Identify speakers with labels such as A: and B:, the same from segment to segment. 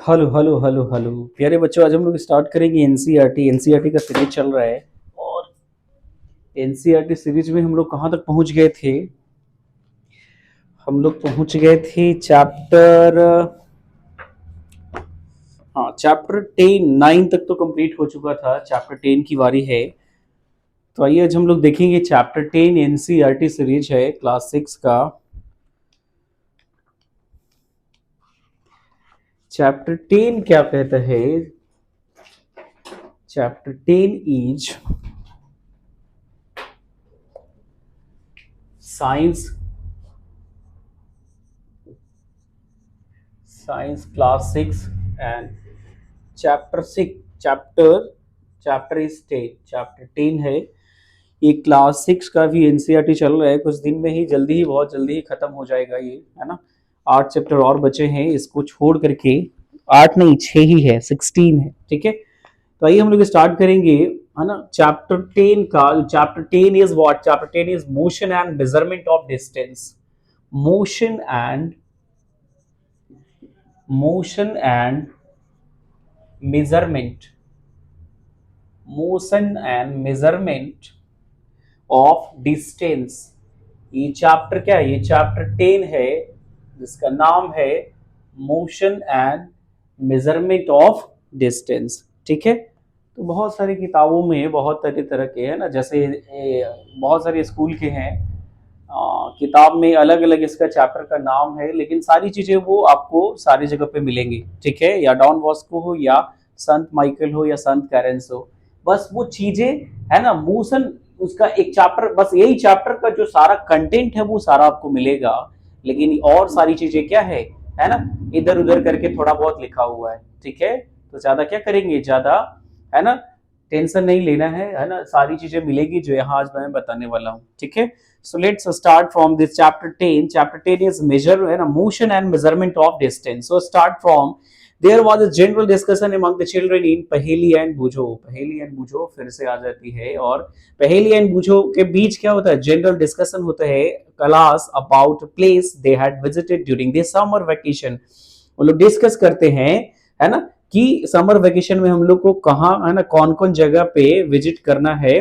A: Hello hello hello hello प्यारे बच्चों, आज हम लोग स्टार्ट करेंगे एनसीईआरटी का सीरीज चल रहा है। और एनसीईआरटी सीरीज में हम लोग कहाँ तक पहुँच गए थे? हम लोग पहुँच गए थे चैप्टर, हाँ चैप्टर 9 तक तो कंप्लीट हो चुका था। चैप्टर 10 की बारी है। तो आइए आज हम लोग देखेंगे चैप्टर 10। एनसीईआरटी सीरीज है क्लास 6 का। चैप्टर 10 क्या कहता है? Chapter 10 is science, class 6 and chapter is 10। Chapter 10 है। ये क्लास 6 का भी एनसीईआरटी चल रहा है। कुछ दिन में ही, जल्दी ही, बहुत जल्दी ही खत्म हो जाएगा ये, है ना। 8 चैप्टर और बचे हैं इसको छोड़ करके। 8 नहीं, 6 ही है, 16 है, ठीक है। तो आइए हम लोग स्टार्ट करेंगे, है ना। चैप्टर 10 का, chapter 10 is what? Chapter 10 is motion and measurement of distance. Motion and motion and measurement, motion and measurement of distance. ये चैप्टर क्या है? ये चैप्टर 10 है जिसका नाम है motion and measurement of distance, ठीक है। तो बहुत सारी किताबों में बहुत तरह तरह के, है ना, जैसे बहुत सारे स्कूल के हैं। किताब में अलग अलग इसका चैप्टर का नाम है, लेकिन सारी चीजें वो आपको सारी जगह पे मिलेंगी, ठीक है। या डॉन बॉस्को हो, या संत माइकल हो, या संत कैरेंस हो, बस वो चीजें, है ना। मोशन उसका एक चैप्टर, बस यही चैप्टर का जो सारा कंटेंट है वो सारा आपको मिलेगा। लेकिन और सारी चीजें क्या है ना, इधर उधर करके थोड़ा बहुत लिखा हुआ है, ठीक है। तो ज्यादा क्या करेंगे, ज्यादा, है ना, टेंशन नहीं लेना है ना। सारी चीजें मिलेगी जो यहाँ आज मैं बताने वाला हूँ, ठीक है। So let's start from this chapter 10. Chapter 10 is measure, है ना, motion and measurement of distance. So start from, there was a general discussion among the children in पहेली एंड बूझो। पहेली एंड बूझो फिर से आ जाती है, और पहेली एंड बूझो के बीच क्या होता है? जनरल डिस्कशन होता है class about place they had visited during this summer vacation. वो लोग डिस्कस करते हैं, है ना, कि समर वेकेशन में हम लोग को कहाँ, है ना, कौन कौन जगह पे विजिट करना है,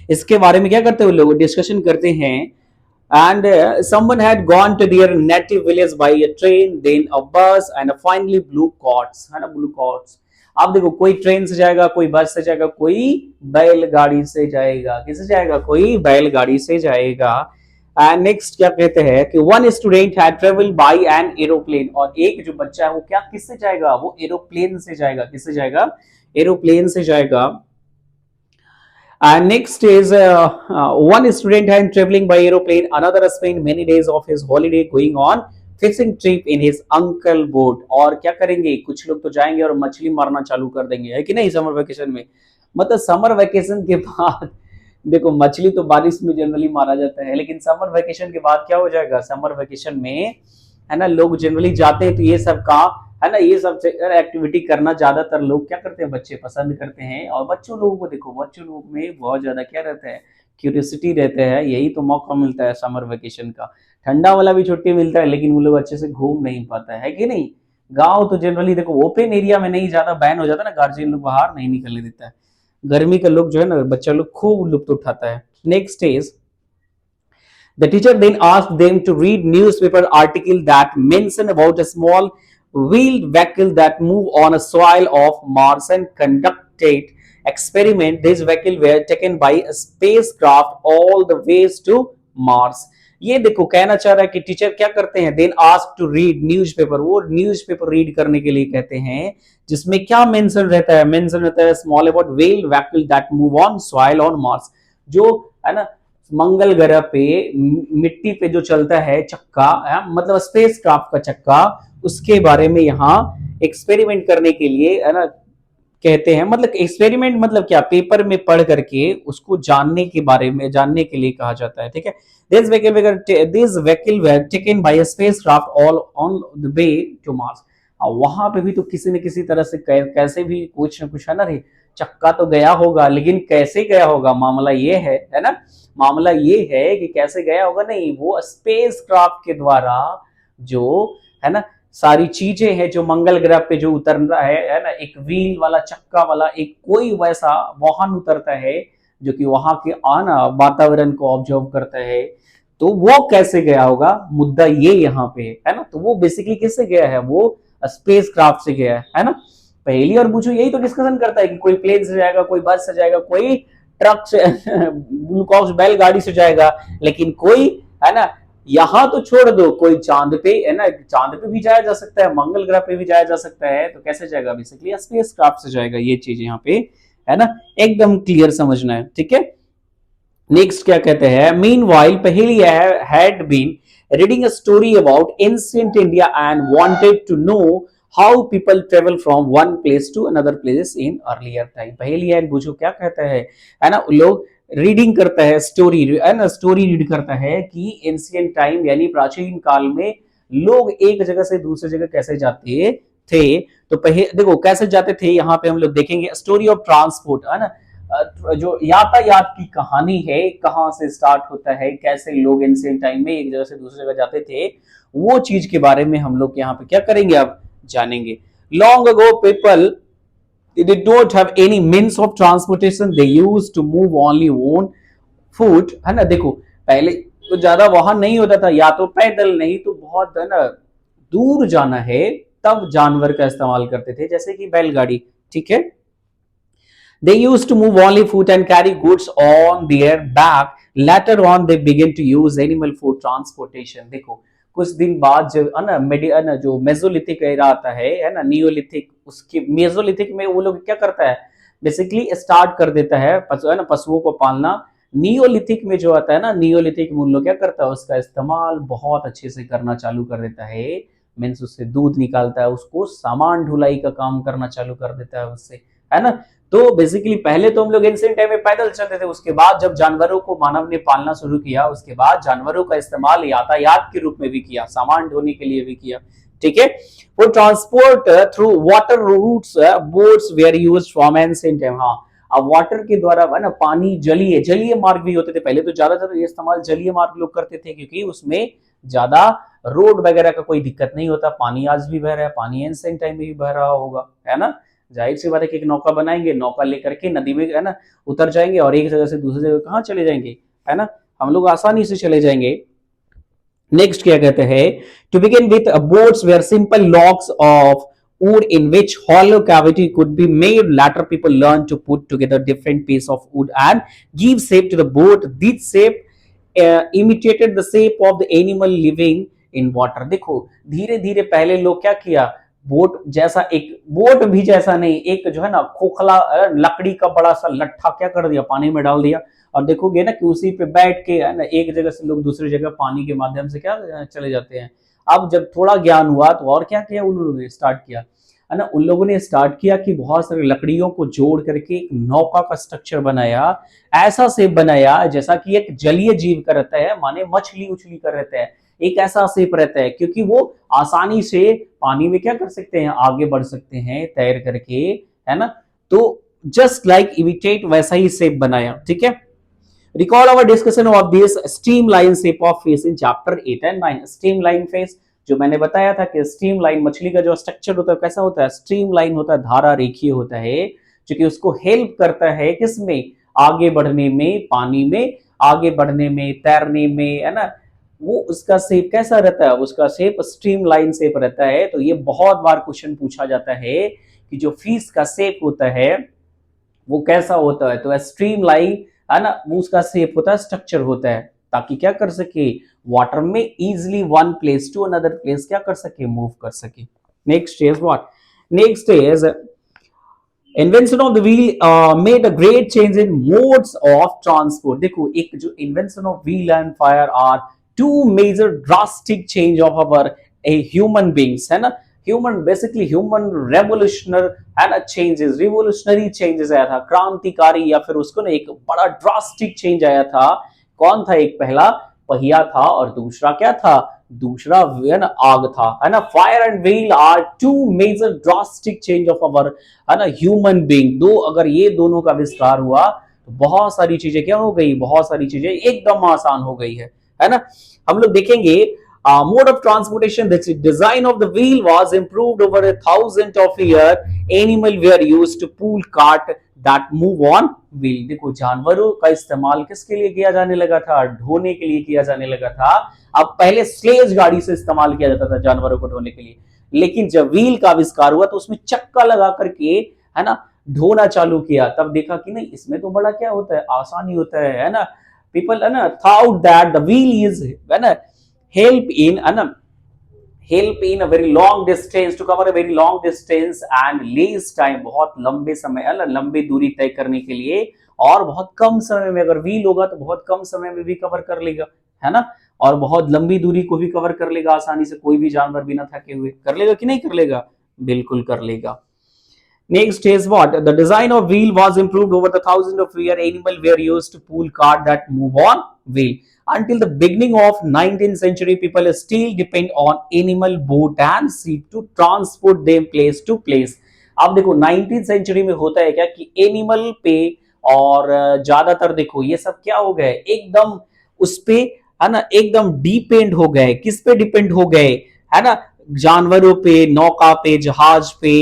A: इसके बारे में क्या करते हैं वो लोग? डिस्कशन करते हैं। And someone had gone to their native village by a train, then a bus, and finally blue carts, है ना, blue carts। अब देखो, कोई ट्रेन से जाएगा, कोई बस से जाएगा, कोई बैलगाड़ी से जाएगा। किससे जाएगा? कोई बैलगाड़ी से जाएगा। एंड नेक्स्ट क्या कहते हैं कि one student had travel by an aeroplane. और एक जो बच्चा है वो क्या, किससे जाएगा? वो एरोप्लेन से जाएगा। किससे जाएगा? एरोप्लेन से जाएगा। And next is one student had traveling by aeroplane. Another spent many days of his holiday going on fishing trip in his uncle boat. और क्या करेंगे? कुछ लोग तो जाएंगे और मछली मारना चालू कर देंगे, है कि नहीं, समर वेकेशन में। मतलब समर वेकेशन के बाद देखो, मछली तो बारिश में जनरली मारा जाता है, लेकिन समर वेकेशन के बाद क्या हो जाएगा? समर वेकेशन में, है ना, लोग जनरली जाते हैं तो ये सब का, है ना, ये सब एक्टिविटी करना ज्यादातर लोग क्या करते हैं? बच्चे पसंद करते हैं। और बच्चों लोगों को देखो, बच्चों लोग में बहुत ज्यादा क्या रहता है? क्यूरियोसिटी रहता है। यही तो मौका मिलता है समर वेकेशन का। ठंडा वाला भी छुट्टी मिलता है, लेकिन वो लोग अच्छे से घूम नहीं पाता है कि नहीं। गाँव तो जनरली देखो ओपन एरिया में नहीं, ज्यादा बैन हो जाता है ना, गार्जियन लोग बाहर नहीं निकलने देता है। गर्मी का लोग जो है ना, बच्चा लोग खूब लुत्फ उठाता है। Next is, the teacher then asked them to read newspaper article that mention about a small wheeled vehicle that move on a soil of Mars and conducted experiment. These vehicle were taken by a spacecraft all the ways to Mars. ये देखो, कहना चाह रहा है कि teacher क्या करते हैं? Then ask to read newspaper. वो न्यूज़पेपर रीड करने के लिए कहते हैं, जिसमें क्या मेंशन रहता है? मेंशन रहता है small about wheel vehicle that move on soil on Mars. जो, है ना, मंगल ग्रह पे मिट्टी पे जो चलता है चक्का, मतलब स्पेस क्राफ्ट का चक्का, उसके बारे में यहाँ एक्सपेरिमेंट करने के लिए, है ना, कहते हैं। मतलब एक्सपेरिमेंट मतलब क्या? पेपर में पढ़ करके उसको जानने के बारे में, जानने के लिए कहा जाता है, ठीक है। This vehicle were taken by a spacecraft all on the way to Mars. वहां पे भी तो किसी न किसी तरह से कैसे भी कुछ न कुछ, है ना, रे चक्का तो गया होगा, लेकिन कैसे गया होगा, मामला ये है ना। मामला ये है कि कैसे गया होगा, नहीं, वो स्पेस क्राफ्ट के द्वारा जो, है ना, सारी चीजें हैं जो मंगल ग्रह पे जो उतर रहा है ना, एक व्हील वाला, चक्का वाला एक कोई वैसा वाहन उतरता है जो कि वहां के आना वातावरण को ऑब्जर्व करता है, तो वो कैसे गया होगा, मुद्दा ये यहाँ पे है ना। तो वो बेसिकली किससे गया है, वो स्पेस क्राफ्ट से गया है ना। पहली और पूछो यही तो डिस्कशन करता है कि कोई प्लेन से जाएगा, कोई बस से जाएगा, कोई ट्रक से ब्लू कॉक्स बैलगाड़ी से जाएगा, लेकिन कोई है ना, यहां तो छोड़ दो, कोई चांद पे है ना, चांद पे भी जाया जा सकता है, मंगल ग्रह पे भी जाया जा सकता है, तो कैसे जाएगा, बेसिकली स्पेस क्राफ्ट से जाएगा। ये चीज यहाँ पे है ना, एकदम क्लियर समझना है, ठीक है। नेक्स्ट क्या कहते हैं, meanwhile Paheli had been reading a story about ancient India and wanted to know how people travel from one place to another place in earlier time. Paheli है बुझो क्या कहता है ना, लोग रीडिंग करता है स्टोरी, है ना, स्टोरी रीड करता है कि एंशिएंट टाइम यानी प्राचीन काल में लोग एक जगह से दूसरी जगह कैसे जाते थे। तो देखो कैसे जाते थे, यहाँ पे हम लोग देखेंगे स्टोरी ऑफ ट्रांसपोर्ट, है ना, जो यातायात की कहानी है, कहां से स्टार्ट होता है, कैसे लोग एंशिएंट टाइम में एक जगह से दूसरी जगह जाते थे, वो चीज के बारे में हम लोग यहाँ पे क्या करेंगे, अब जानेंगे। Long ago people they did not have any means of transportation, they used to move only on foot, है ना। देखो पहले तो ज्यादा वाहन नहीं होता था, या तो पैदल नहीं तो बहुत है ना दूर जाना है तब जानवर का इस्तेमाल करते थे, जैसे कि बैलगाड़ी, ठीक है। They used to move only foot and carry goods on their back. Later on, they began to use animal for transportation. देखो कुछ दिन बाद जब है ना जो मेसोलिथिक एरा आता है ना, नियोलिथिक, उसके मेसोलिथिक में वो लोग क्या करता है, बेसिकली स्टार्ट कर देता है ना पशुओं को पालना। नियोलिथिक में जो आता है ना, नियोलिथिक में उन लोग क्या करता है, उसका इस्तेमाल बहुत अच्छे से करना चालू कर देता है, मीन्स उससे दूध निकालता है, उसको सामान ढुलाई का काम करना चालू कर देता है उससे, है ना। तो बेसिकली पहले तो हम लोग एंशिएंट टाइम में पैदल चलते थे, उसके बाद जब जानवरों को मानव ने पालना शुरू किया, उसके बाद जानवरों का इस्तेमाल यातायात के रूप में भी किया, सामान ढोने के लिए भी किया, ठीक है। वो transport through water routes boats were used from ancient time. हाँ, अब वाटर के द्वारा है ना, पानी जलीय मार्ग भी होते थे पहले, तो ज्यादातर ये इस्तेमाल जलीय मार्ग लोग करते थे, क्योंकि उसमें ज्यादा रोड वगैरह का कोई दिक्कत नहीं होता। पानी आज भी बह रहा है, पानी एंशिएंट टाइम में भी बह रहा होगा, है ना। जाहिर सी बात है कि एक नौका बनाएंगे, नौका लेकर के नदी में है ना उतर जाएंगे, और एक जगह से दूसरी जगह कहाँ चले जाएंगे, है ना, हम लोग आसानी से चले जाएंगे। नेक्स्ट क्या कहते हैं, to begin with boats were simple logs of wood in which hollow cavity could be made. Later people learned to put together different pieces of wood and give shape to the boat. This shape imitated the shape of the animal living in water. देखो धीरे धीरे पहले लोग क्या किया, boat जैसा, एक boat भी जैसा नहीं, एक जो है ना खोखला लकड़ी का बड़ा सा लट्ठा क्या कर दिया, पानी में डाल दिया, और देखोगे ना कि उसी पे बैठ के है ना एक जगह से लोग दूसरी जगह पानी के माध्यम से क्या चले जाते हैं। अब जब थोड़ा ज्ञान हुआ तो और क्या किया उन लोगों ने, स्टार्ट किया है ना, उन लोगों ने स्टार्ट किया कि बहुत सारी लकड़ियों को जोड़ करके एक नौका का स्ट्रक्चर बनाया, ऐसा शेप बनाया जैसा कि एक जलीय जीव का रहता है, माने मछली उछली कर रहता है, एक ऐसा शेप रहता है, क्योंकि वो आसानी से पानी में क्या कर सकते हैं, आगे बढ़ सकते हैं तैर करके, है ना। तो जस्ट लाइक इमिटेट वैसा ही शेप बनाया, ठीक है। Recall our discussion of this streamline shape of fish in chapter 8 and 9. Streamline fish जो मैंने बताया था कि स्ट्रीमलाइन मछली का जो स्ट्रक्चर होता है कैसा होता है, स्ट्रीमलाइन होता है, धारा रेखीय होता है, जो कि उसको हेल्प करता है किसमें, आगे बढ़ने में, पानी में आगे बढ़ने में, तैरने में, है ना। वो उसका शेप कैसा रहता है, उसका शेप स्ट्रीमलाइन शेप रहता है। तो ये बहुत बार क्वेश्चन पूछा जाता है कि जो फिश का शेप होता है वो कैसा होता है, तो स्ट्रीमलाइन है ना, वो उसका शेप होता है, स्ट्रक्चर होता है, ताकि क्या कर सके, वाटर में easily one place to another place क्या कर सके, मूव कर सके। Next is what, next is invention of the wheel made a great change in modes of transport. देखो एक जो invention of wheel and fire are two major drastic change of our a human beings, है ना, human basically human रेवोल्यूशनर है ना, changes, revolutionary changes आया था, क्रांतिकारी, या फिर उसको ना एक बड़ा ड्रास्टिक चेंज आया था। कौन था, एक पहला पहिया था और दूसरा क्या था, दूसरा आग था, है ना। Fire and wheel are two major drastic change of our है ना ह्यूमन बीइंग। दो अगर ये दोनों का विस्तार हुआ तो बहुत सारी चीजें क्या हो गई, बहुत सारी चीजें एकदम आसान हो गई है ना। हम लोग देखेंगे Mode of transportation, the design of the wheel was improved over a thousand of year. Animal were used to pull cart that move on wheel. देखो जानवरों का इस्तेमाल किसके लिए किया जाने लगा था? ढोने के लिए किया जाने लगा था। अब पहले स्लेज गाड़ी से इस्तेमाल किया जाता था जानवरों को ढोने के लिए, लेकिन जब व्हील का आविष्कार हुआ तो उसमें चक्का लगा करके, है ना, ढोना चालू किया। तब देखा कि नहीं, इसमें तो बड़ा क्या होता है, आसानी होता है ना। पीपल, है ना, thought that the wheel is, है ना, help in, है ना, help in a very long distance, to cover a very long distance and less time, बहुत लंबे समय, है ना, लंबी दूरी तय करने के लिए, और बहुत कम समय में, अगर व्हील होगा तो बहुत कम समय में भी कवर कर लेगा, है ना, और बहुत लंबी दूरी को भी कवर कर लेगा आसानी से, कोई भी जानवर बिना थके हुए। कर लेगा कि नहीं कर लेगा? बिल्कुल कर लेगा। Next is what? The design of wheel was improved over the thousands of years. Animal were used to pull cart that move on wheel. Until the beginning of 19th century, people still depend on animal boat and ship to transport them place to place. अब देखो 19th century में होता है क्या कि animal पे, और ज्यादातर देखो ये सब क्या हो गए, एकदम उस पे, है ना, एकदम डिपेंड हो गए। किस पे डिपेंड हो गए? है ना, जानवरों पे, नौका पे, जहाज पे,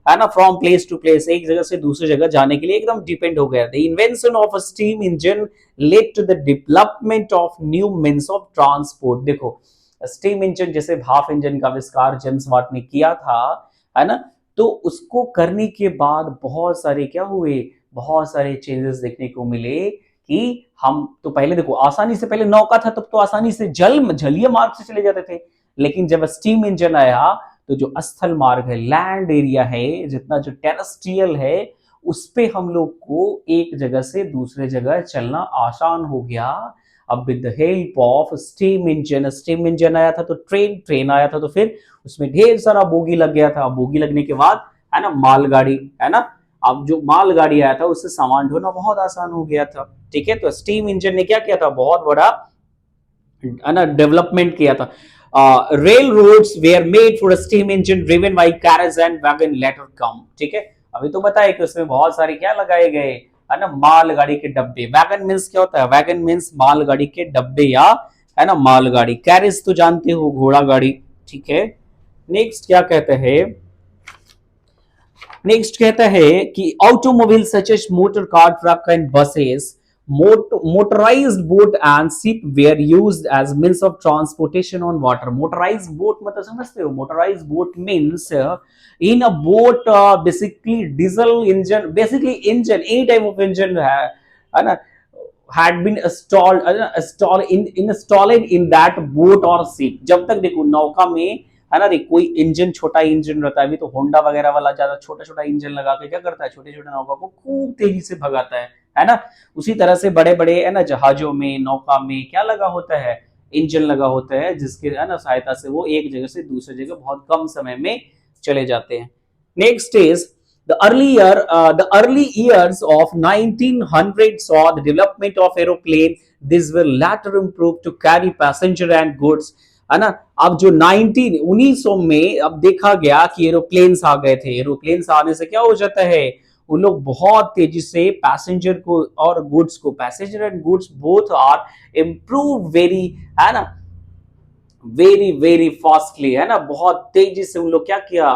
A: है ना, फ्रॉम प्लेस टू प्लेस, एक जगह से दूसरी जगह जाने के लिए एकदम डिपेंड हो गया। The invention of a steam engine led to the development of new means of transport. देखो स्टीम इंजन, जैसे भाप इंजन का आविष्कार जेम्स वाट ने किया था, है ना, तो उसको करने के बाद बहुत सारे क्या हुए, बहुत सारे चेंजेस देखने को मिले कि हम तो पहले देखो आसानी से, पहले नौका था तब तो आसानी से जलीय मार्ग से चले जाते थे, लेकिन जब स्टीम इंजन आया तो जो स्थल मार्ग है, लैंड एरिया है, जितना जो टेरेस्ट्रियल है, उस पे हम लोग को एक जगह से दूसरे जगह चलना आसान हो गया। अब with the help of steam engine आया था तो ट्रेन आया था, तो फिर उसमें ढेर सारा बोगी लग गया था। बोगी लगने के बाद, है ना, मालगाड़ी, है ना, अब जो मालगाड़ी आया था उससे सामान ढोना बहुत आसान हो गया था। ठीक है, तो स्टीम इंजन ने क्या किया था, बहुत बड़ा, है ना, डेवलपमेंट किया था। Railroads were made for a steam engine driven by carriage and wagon later come। ठीक है, अभी तो बताया कि उसमें बहुत सारे क्या लगाए गए, है ना, मालगाड़ी के डब्बे। वैगन मीन्स क्या होता है? वैगन मीन्स मालगाड़ी के डब्बे, या, है ना, मालगाड़ी। कैरेज तो जानते हो, घोड़ा गाड़ी। ठीक है, नेक्स्ट क्या कहते हैं, नेक्स्ट कहता है कि automobile such as motor car, truck and buses, motorized boat and ship were used as means of transportation on water। motorized boat मतलब समझते हो? motorized boat means in a boat basically diesel engine, basically engine, any type of engine है ना, had been installed in that boat or ship। जब तक देखो नौका में, है ना, देख कोई इंजन, छोटा इंजन रहता है, अभी तो होंडा वगैरह वाला ज्यादा छोटा छोटा इंजन लगा के क्या करता है, छोटे छोटे नौका को खूब तेजी से भगाता है ना। उसी तरह से बड़े बड़े, है ना, जहाजों में, नौका में क्या लगा होता है, इंजन लगा होता है, जिसके, है ना, सहायता से वो एक जगह से दूसरी जगह बहुत कम समय में चले जाते हैं। Next is the early years of 1900 saw the development of aeroplane। These were later improved to carry passenger and goods, है ना। अब जो 1900 में अब देखा गया कि एरोप्लेन्स आ गए थे। एरोप्लेन्स आने से क्या हो जाता है, उन लोग बहुत तेजी से पैसेंजर को और गुड्स को, passenger and goods both are improve very, है ना, वेरी वेरी फास्टली, है ना, बहुत तेजी से उन लोग क्या किया,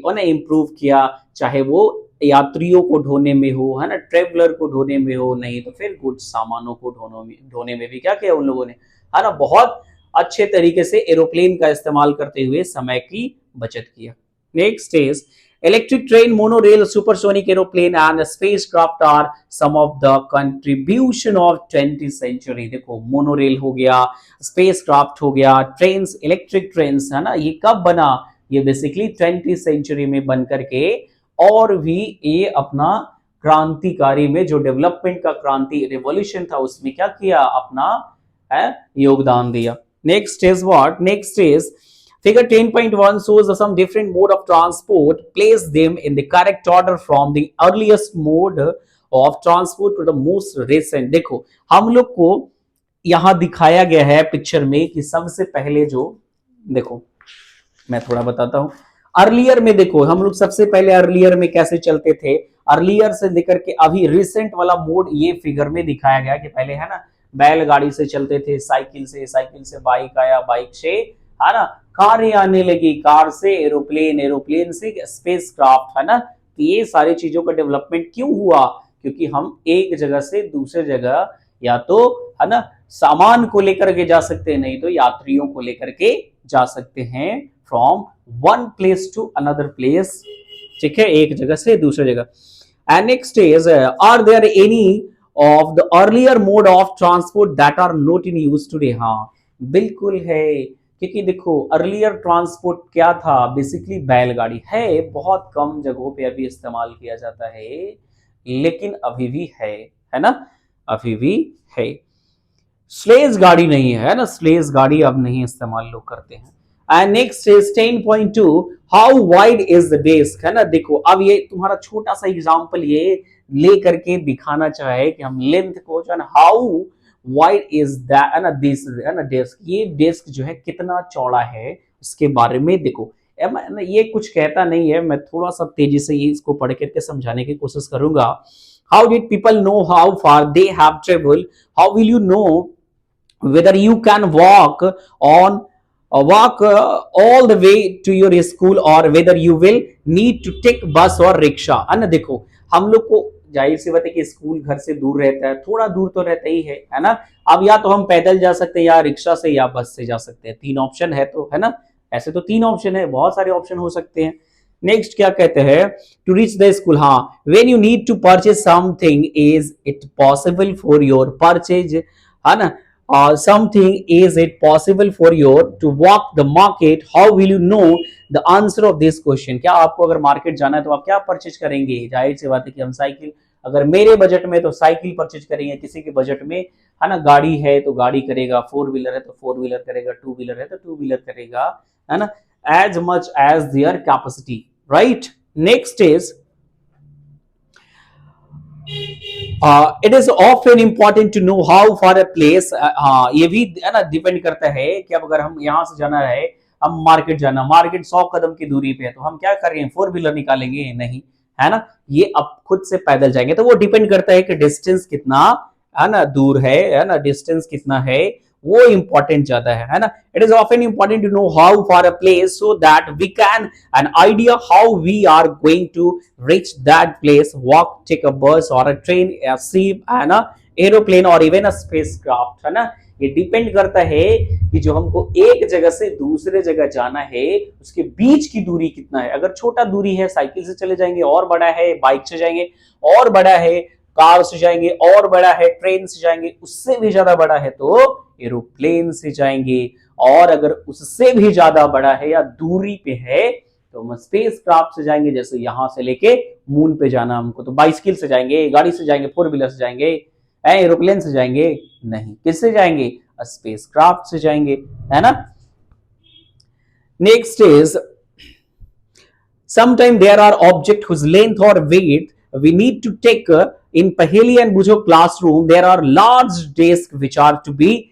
A: उन्हें इम्प्रूव किया, चाहे वो यात्रियों को ढोने में हो, है ना, ट्रेवलर को ढोने में हो, नहीं तो फिर गुड्स, सामानों को ढोने में भी क्या किया उन लोगों ने, है ना, बहुत अच्छे तरीके से एरोप्लेन का इस्तेमाल करते हुए समय की बचत किया। Next is electric train, monorail, supersonic aeroplane and spacecraft are some of the contribution of 20th century. देखो मोनोरेल हो गया, स्पेसक्राफ्ट हो गया, ट्रेन्स, इलेक्ट्रिक ट्रेन्स, है ना, ये कब बना, ये बेसिकली 20th सेंचुरी में बन करके, और भी ये अपना क्रांतिकारी में, जो डेवलपमेंट का क्रांति, रेवोल्यूशन था, उसमें क्या किया, अपना है योगदान दिया। Next is what? Next is figure 10.1 shows some different mode of transport. Place them in the correct order from the earliest mode of transport to the most recent। देखो हम लोग को यहां दिखाया गया है पिक्चर में कि सबसे पहले जो, देखो मैं थोड़ा बताता हूं। अर्लियर में देखो हम लोग सबसे पहले अर्लियर में कैसे चलते थे, अर्लियर से लेकर के अभी रिसेंट वाला मोड ये फिगर में दिखाया गया कि पहले, है ना, बैलगाड़ी से चलते थे, साइकिल से बाइक आया, बाइक से, है ना, कारें आने लगी, कार से एरोप्लेन, एरोप्लेन से स्पेस क्राफ्ट, है ना। तो ये सारी चीजों का डेवलपमेंट क्यों हुआ, क्योंकि हम एक जगह से दूसरे जगह या तो, है ना, सामान को लेकर के जा सकते हैं, नहीं तो यात्रियों को लेकर के जा सकते हैं from one place to another place, ठीक है, एक जगह से दूसरे जगह। And next is, are there any of the earlier mode of transport that are not in use today. हाँ बिल्कुल है, क्योंकि देखो अर्लियर ट्रांसपोर्ट क्या था, बेसिकली बैलगाड़ी है, बहुत कम जगहों पे अभी इस्तेमाल किया जाता है, लेकिन अभी भी है ना, अभी भी है। स्लेज गाड़ी नहीं है ना, स्लेज गाड़ी अब नहीं इस्तेमाल लोग करते हैं। And next is 10.2, how wide is the desk, है ना। देखो अब ये तुम्हारा छोटा सा एग्जांपल ये ले करके दिखाना चाहे कि हम लेंथ को जो है ना, हाउ वाइड इज दैट, है ना, दिस, है ना, डेस्क, ये डेस्क जो है कितना चौड़ा है उसके बारे में देखो। ये कुछ कहता नहीं है, मैं थोड़ा सा तेजी से ये इसको पढ़ करके समझाने की कोशिश करूंगा। How did people know how far they have travel, how will you know whether you can walk all the way to your school or whether you will need to take bus or rickshaw, है ना। देखो हम लोग को जाहिर सी बात है कि स्कूल घर से दूर रहता है, थोड़ा दूर तो रहता ही है ना। अब या तो हम पैदल जा सकते हैं, या रिक्शा से, या बस से जा सकते हैं, तीन ऑप्शन है तो, है ना। ऐसे तो तीन ऑप्शन है, बहुत सारे ऑप्शन हो सकते हैं। नेक्स्ट क्या कहते हैं, टू रीच द स्कूल, हाँ, when you need to purchase something is it possible for your purchase, है ना, something, is it possible for you to walk the market, how will you know the answer of this question। क्या आपको अगर market जाना है तो आप क्या परचेज करेंगे, जाहिर सी बात है कि हम साइकिल, अगर मेरे बजट में तो साइकिल परचेज करेंगे, किसी के बजट में, है ना, गाड़ी है तो गाड़ी करेगा, फोर व्हीलर है तो फोर व्हीलर करेगा, टू व्हीलर है तो टू व्हीलर करेगा, है ना, as much as their capacity, right. Next is, it is often important to know how far a place, हाँ ये भी, है ना, डिपेंड करता है कि अब अगर हम यहां से जाना है, हम मार्केट जाना, मार्केट 100 कदम की दूरी पे है, तो हम क्या कर रहे हैं, फोर व्हीलर निकालेंगे, नहीं, है ना, ये अब खुद से पैदल जाएंगे। तो वो डिपेंड करता है कि डिस्टेंस कितना, है ना, दूर है ना, डिस्टेंस कितना है, वो इंपॉर्टेंट ज्यादा है ना। It is often important to know how far a place so that we can an idea how we are going to reach that place, walk, take a bus or a train, a ship and a aeroplane or even a spacecraft, है ना। ये depend करता है कि जो हमको एक जगह से दूसरे जगह जाना है उसके बीच की दूरी कितना है। अगर छोटा दूरी है साइकिल से चले जाएंगे, और बड़ा है बाइक से जाएंगे, और बड़ा है कार से जाएंगे, और बड़ा है ट्रेन से जाएंगे, उससे भी ज्यादा बड़ा है तो एरोप्लेन से जाएंगे, और अगर उससे भी ज्यादा बड़ा है या दूरी पे है तो हम स्पेस क्राफ्ट से जाएंगे। जैसे यहां से लेके मून पे जाना हमको तो बाइसिकल से जाएंगे, गाड़ी से जाएंगे, फोर व्हीलर से जाएंगे, एरोप्लेन से जाएंगे नहीं, किससे जाएंगे, स्पेस क्राफ्ट से जाएंगे, है ना। Next is, sometime there are object whose length or weight we need to take in Paheli and Bujo classroom. There are large desks which are to be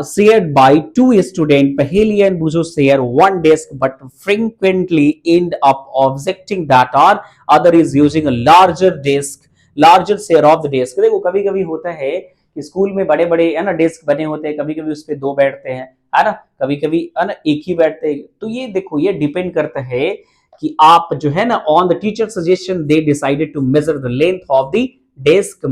A: shared by two students. Paheli and Bujo share one desk but frequently end up objecting that our other is using a larger desk, larger share of the desk। देखो कभी कभी होता है कि school में बड़े बड़े, है ना, डेस्क बने होते हैं, कभी कभी उस पर दो बैठते हैं, है ना, कभी कभी, है ना, एक ही बैठते हैं। तो ये देखो ये डिपेंड करता है कि आप जो है ना, on the teacher suggestion they decided to measure the length of the desk,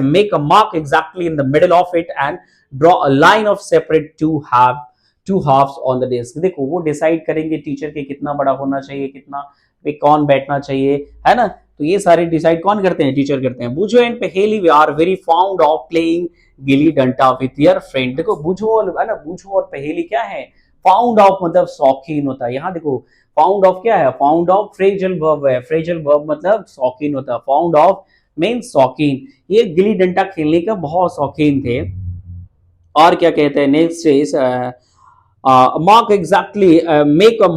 A: make a mark exactly in the middle of it and draw a line of separate two halves on the desk। देखो वो decide करेंगे teacher के कितना बड़ा होना चाहिए, कितना पे कौन बैठना चाहिए, है ना। तो ये सारे डिसाइड कौन करते हैं, टीचर करते हैं। Boojho and Paheli we are very fond of playing gilli danda with your friend. देखो बुझो, है ना, बुझो और पहेली क्या है, फाउंड ऑफ मतलब शौकीन होता है। यहाँ देखो फाउंड ऑफ क्या है, फाउंड ऑफ फ्रेजल वर्ब है, फ्रेजल वर्ब मतलब शौकीन होता है, फाउंड ऑफ मीन शौकीन। ये गिली डंडा खेलने का बहुत शौकीन थे। और क्या कहते हैं, next is mark exactly, make a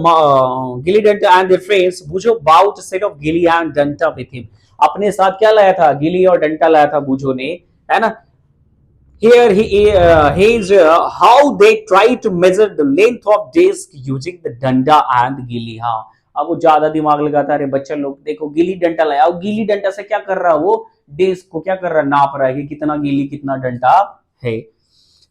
A: gilli danda and their friends बुझो bought a set of गिली and डंडा with him। अपने साथ क्या लाया था, गिली और डंडा लाया था बुझो ने, है ना। Here he is how they try to measure the length of desk using the डंडा and गिली। हाँ अब वो ज्यादा दिमाग लगाता है, अरे बच्चा लोग देखो गिली डंडा लाया, गिली डंडा से क्या कर रहा है, वो डेस्क को क्या कर रहा है, नाप रहा है कि कितना गिली कितना डंडा है।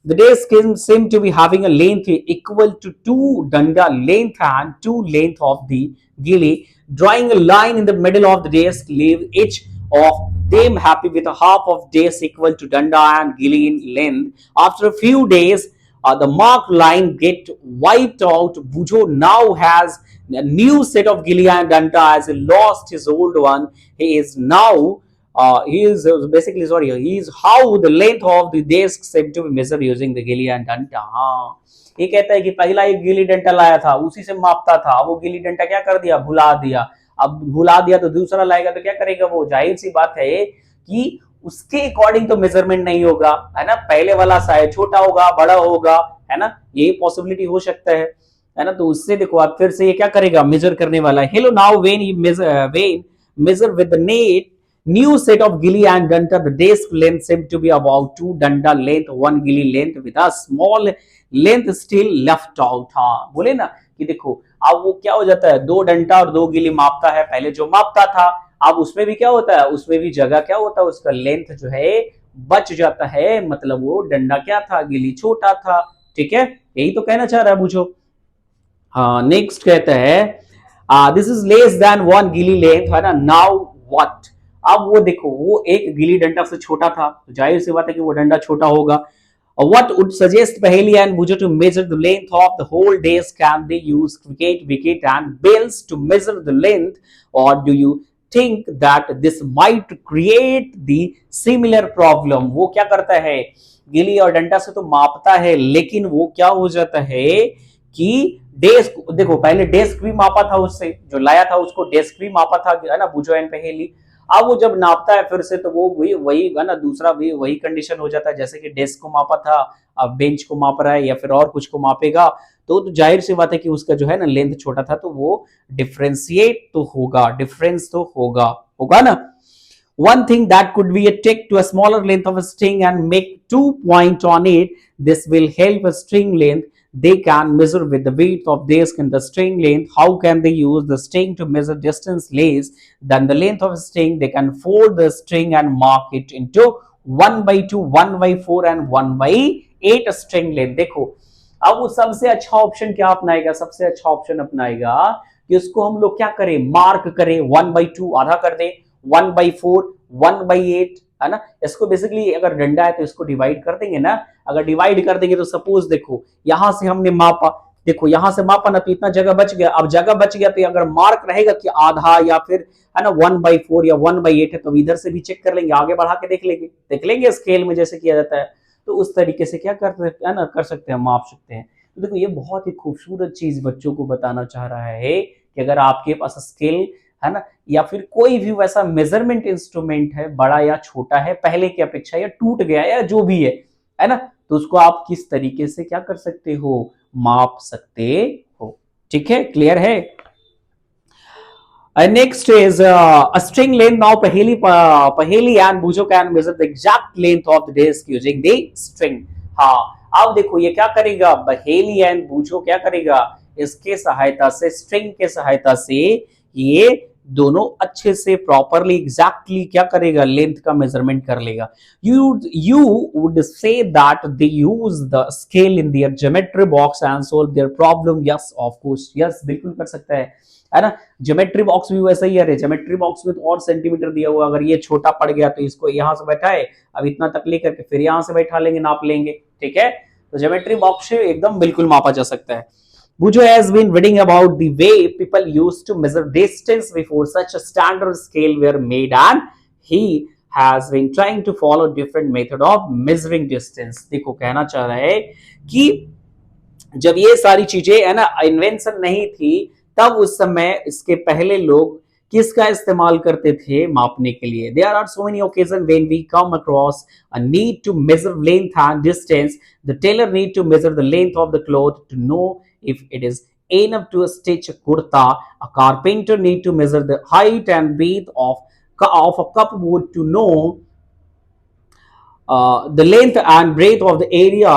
A: The disc seem to be having a length equal to 2 danda length and 2 length of the gilly. Drawing a line in the middle of the disc leave each of them happy with a half of disc equal to danda and gilly in length. After a few days, the marked line get wiped out. Bujo now has a new set of gilly and danda as he lost his old one. He is now he is basically sorry he is how the length of the disc said to be measured using the गिली and डंडा. हाँ ये कहता है कि पहला एक गिली डंडा लाया था उसी से मापता था, वो गिली डंडा क्या कर दिया, भुला दिया. अब भुला दिया तो दूसरा लाएगा तो क्या करेगा, वो जाहिर सी बात है कि उसके अकॉर्डिंग तो मेजरमेंट नहीं होगा, है ना. पहले वाला शायद छोटा होगा, बड़ा होगा, है ना, ये पॉसिबिलिटी हो सकता है ना. तो उससे देखो आप फिर से ये क्या करेगा, मेजर करने वाला है. Hello now when he measure with the net new set of gilly and danta, the disc length seemed to be about 2 danda length, 1 gilly length with a small length still left out. हाँ बोले ना कि देखो अब वो क्या हो जाता है, 2 डंडा और 2 गिली मापता है, पहले जो मापता था अब उसमें भी क्या होता है, उसमें भी जगह क्या होता है, उसका लेंथ जो है बच जाता है, मतलब वो डंडा क्या था, गिली छोटा था. ठीक है, यही तो कहना चाह रहा है बुझो. हाँ नेक्स्ट कहता है दिस इज लेस देन 1 गिली लेंथ, है ना. नाउ व्हाट, अब वो देखो वो एक गिली डंडा से छोटा था तो जाहिर सी बात है कि वो डंडा छोटा होगा. What would suggest Paheli and Bujo to measure the length of the whole disc? Can they use cricket, wicket and bells to measure the length, or do you think that this might create the similar problem? वो क्या करता है, गिली और डंडा से तो मापता है लेकिन वो क्या हो जाता है कि डेस्क, देखो पहले डेस्क भी मापा था, उससे जो लाया था उसको डेस्क भी मापा था, है ना, बुजो एंड पहेली. अब वो जब नापता है फिर से तो वो वही वही है ना, दूसरा भी वही कंडीशन हो जाता है, जैसे कि डेस्क को मापा था अब बेंच को माप रहा है या फिर और कुछ को मापेगा तो जाहिर सी बात है कि उसका जो है ना लेंथ छोटा था तो वो डिफरेंशिएट तो होगा, डिफरेंस तो होगा होगा ना. One thing that could be a take to a smaller length of a string and make 2 points on it. This will help a string length. They can measure with the width of disc and the string length. How can they use the string to measure distance less than the length of a string? They can fold the string and mark it into 1/2, 1/4 and 1/8 string length. देखो अब वो सबसे अच्छा option क्या अपनाएगा, सबसे अच्छा option अपनाएगा कि उसको हम लोग क्या करें, मार्क करें, 1/2 आधा कर दें, 1/4, 1/8, है ना. इसको बेसिकली अगर डंडा है तो इसको डिवाइड कर देंगे ना, अगर डिवाइड कर देंगे तो सपोज देखो यहां से हमने मापा, देखो यहां से मापा ना तो इतना जगह बच गया, अब जगह बच गया तो अगर मार्क रहेगा कि आधा या फिर है ना 1/4 या 1/8 है तो इधर से भी चेक कर लेंगे, आगे बढ़ा के देख लेंगे स्केल में जैसे किया जाता है, तो उस तरीके से क्या कर सकते हैं ना, कर सकते हैं, माप सकते हैं. तो देखो ये बहुत ही खूबसूरत चीज बच्चों को बताना चाह रहा है कि अगर आपके पास स्केल है ना या फिर कोई भी वैसा मेजरमेंट इंस्ट्रूमेंट है, बड़ा या छोटा है पहले की अपेक्षा या टूट गया या जो भी है ना, तो उसको आप किस तरीके से क्या कर सकते हो, माप सकते हो. ठीक है, क्लियर है. Next is a string length. Now Paheli and Bujo can measure the exact length of the disc using the string. हाँ अब देखो ये क्या करेगा, पहेली एंड बूझो क्या करेगा, इसके सहायता से, स्ट्रिंग के सहायता से ये दोनों अच्छे से प्रॉपरली एग्जैक्टली क्या करेगा, लेंथ का मेजरमेंट कर लेगा. You would say that they use the scale in their geometry box and solve their problem. Yes of course, yes बिल्कुल कर सकता है ना. ज्योमेट्री बॉक्स भी वैसा ही है, ज्योमेट्री बॉक्स में तो और सेंटीमीटर दिया हुआ, अगर ये छोटा पड़ गया तो इसको यहां से बैठाए, अब इतना तक लेकर के फिर यहां से बैठा लेंगे, नाप लेंगे. ठीक है, तो ज्योमेट्री बॉक्स से एकदम बिल्कुल मापा जा सकता है. Bujo has been reading about the way people used to measure distance before such a standard scale were made, and he has been trying to follow different method of measuring distance. देखो कहना चाह रहा है कि जब ये सारी चीजें है ना इन्वेंशन नहीं थी तब उस समय इसके पहले लोग किसका इस्तेमाल करते थे मापने के लिए. There are so many occasions when we come across a need to measure length and distance. The tailor need to measure the length of the cloth to know if it is enough to stitch a kurta. A carpenter need to measure the height and width of a cupboard to know the length and breadth of the area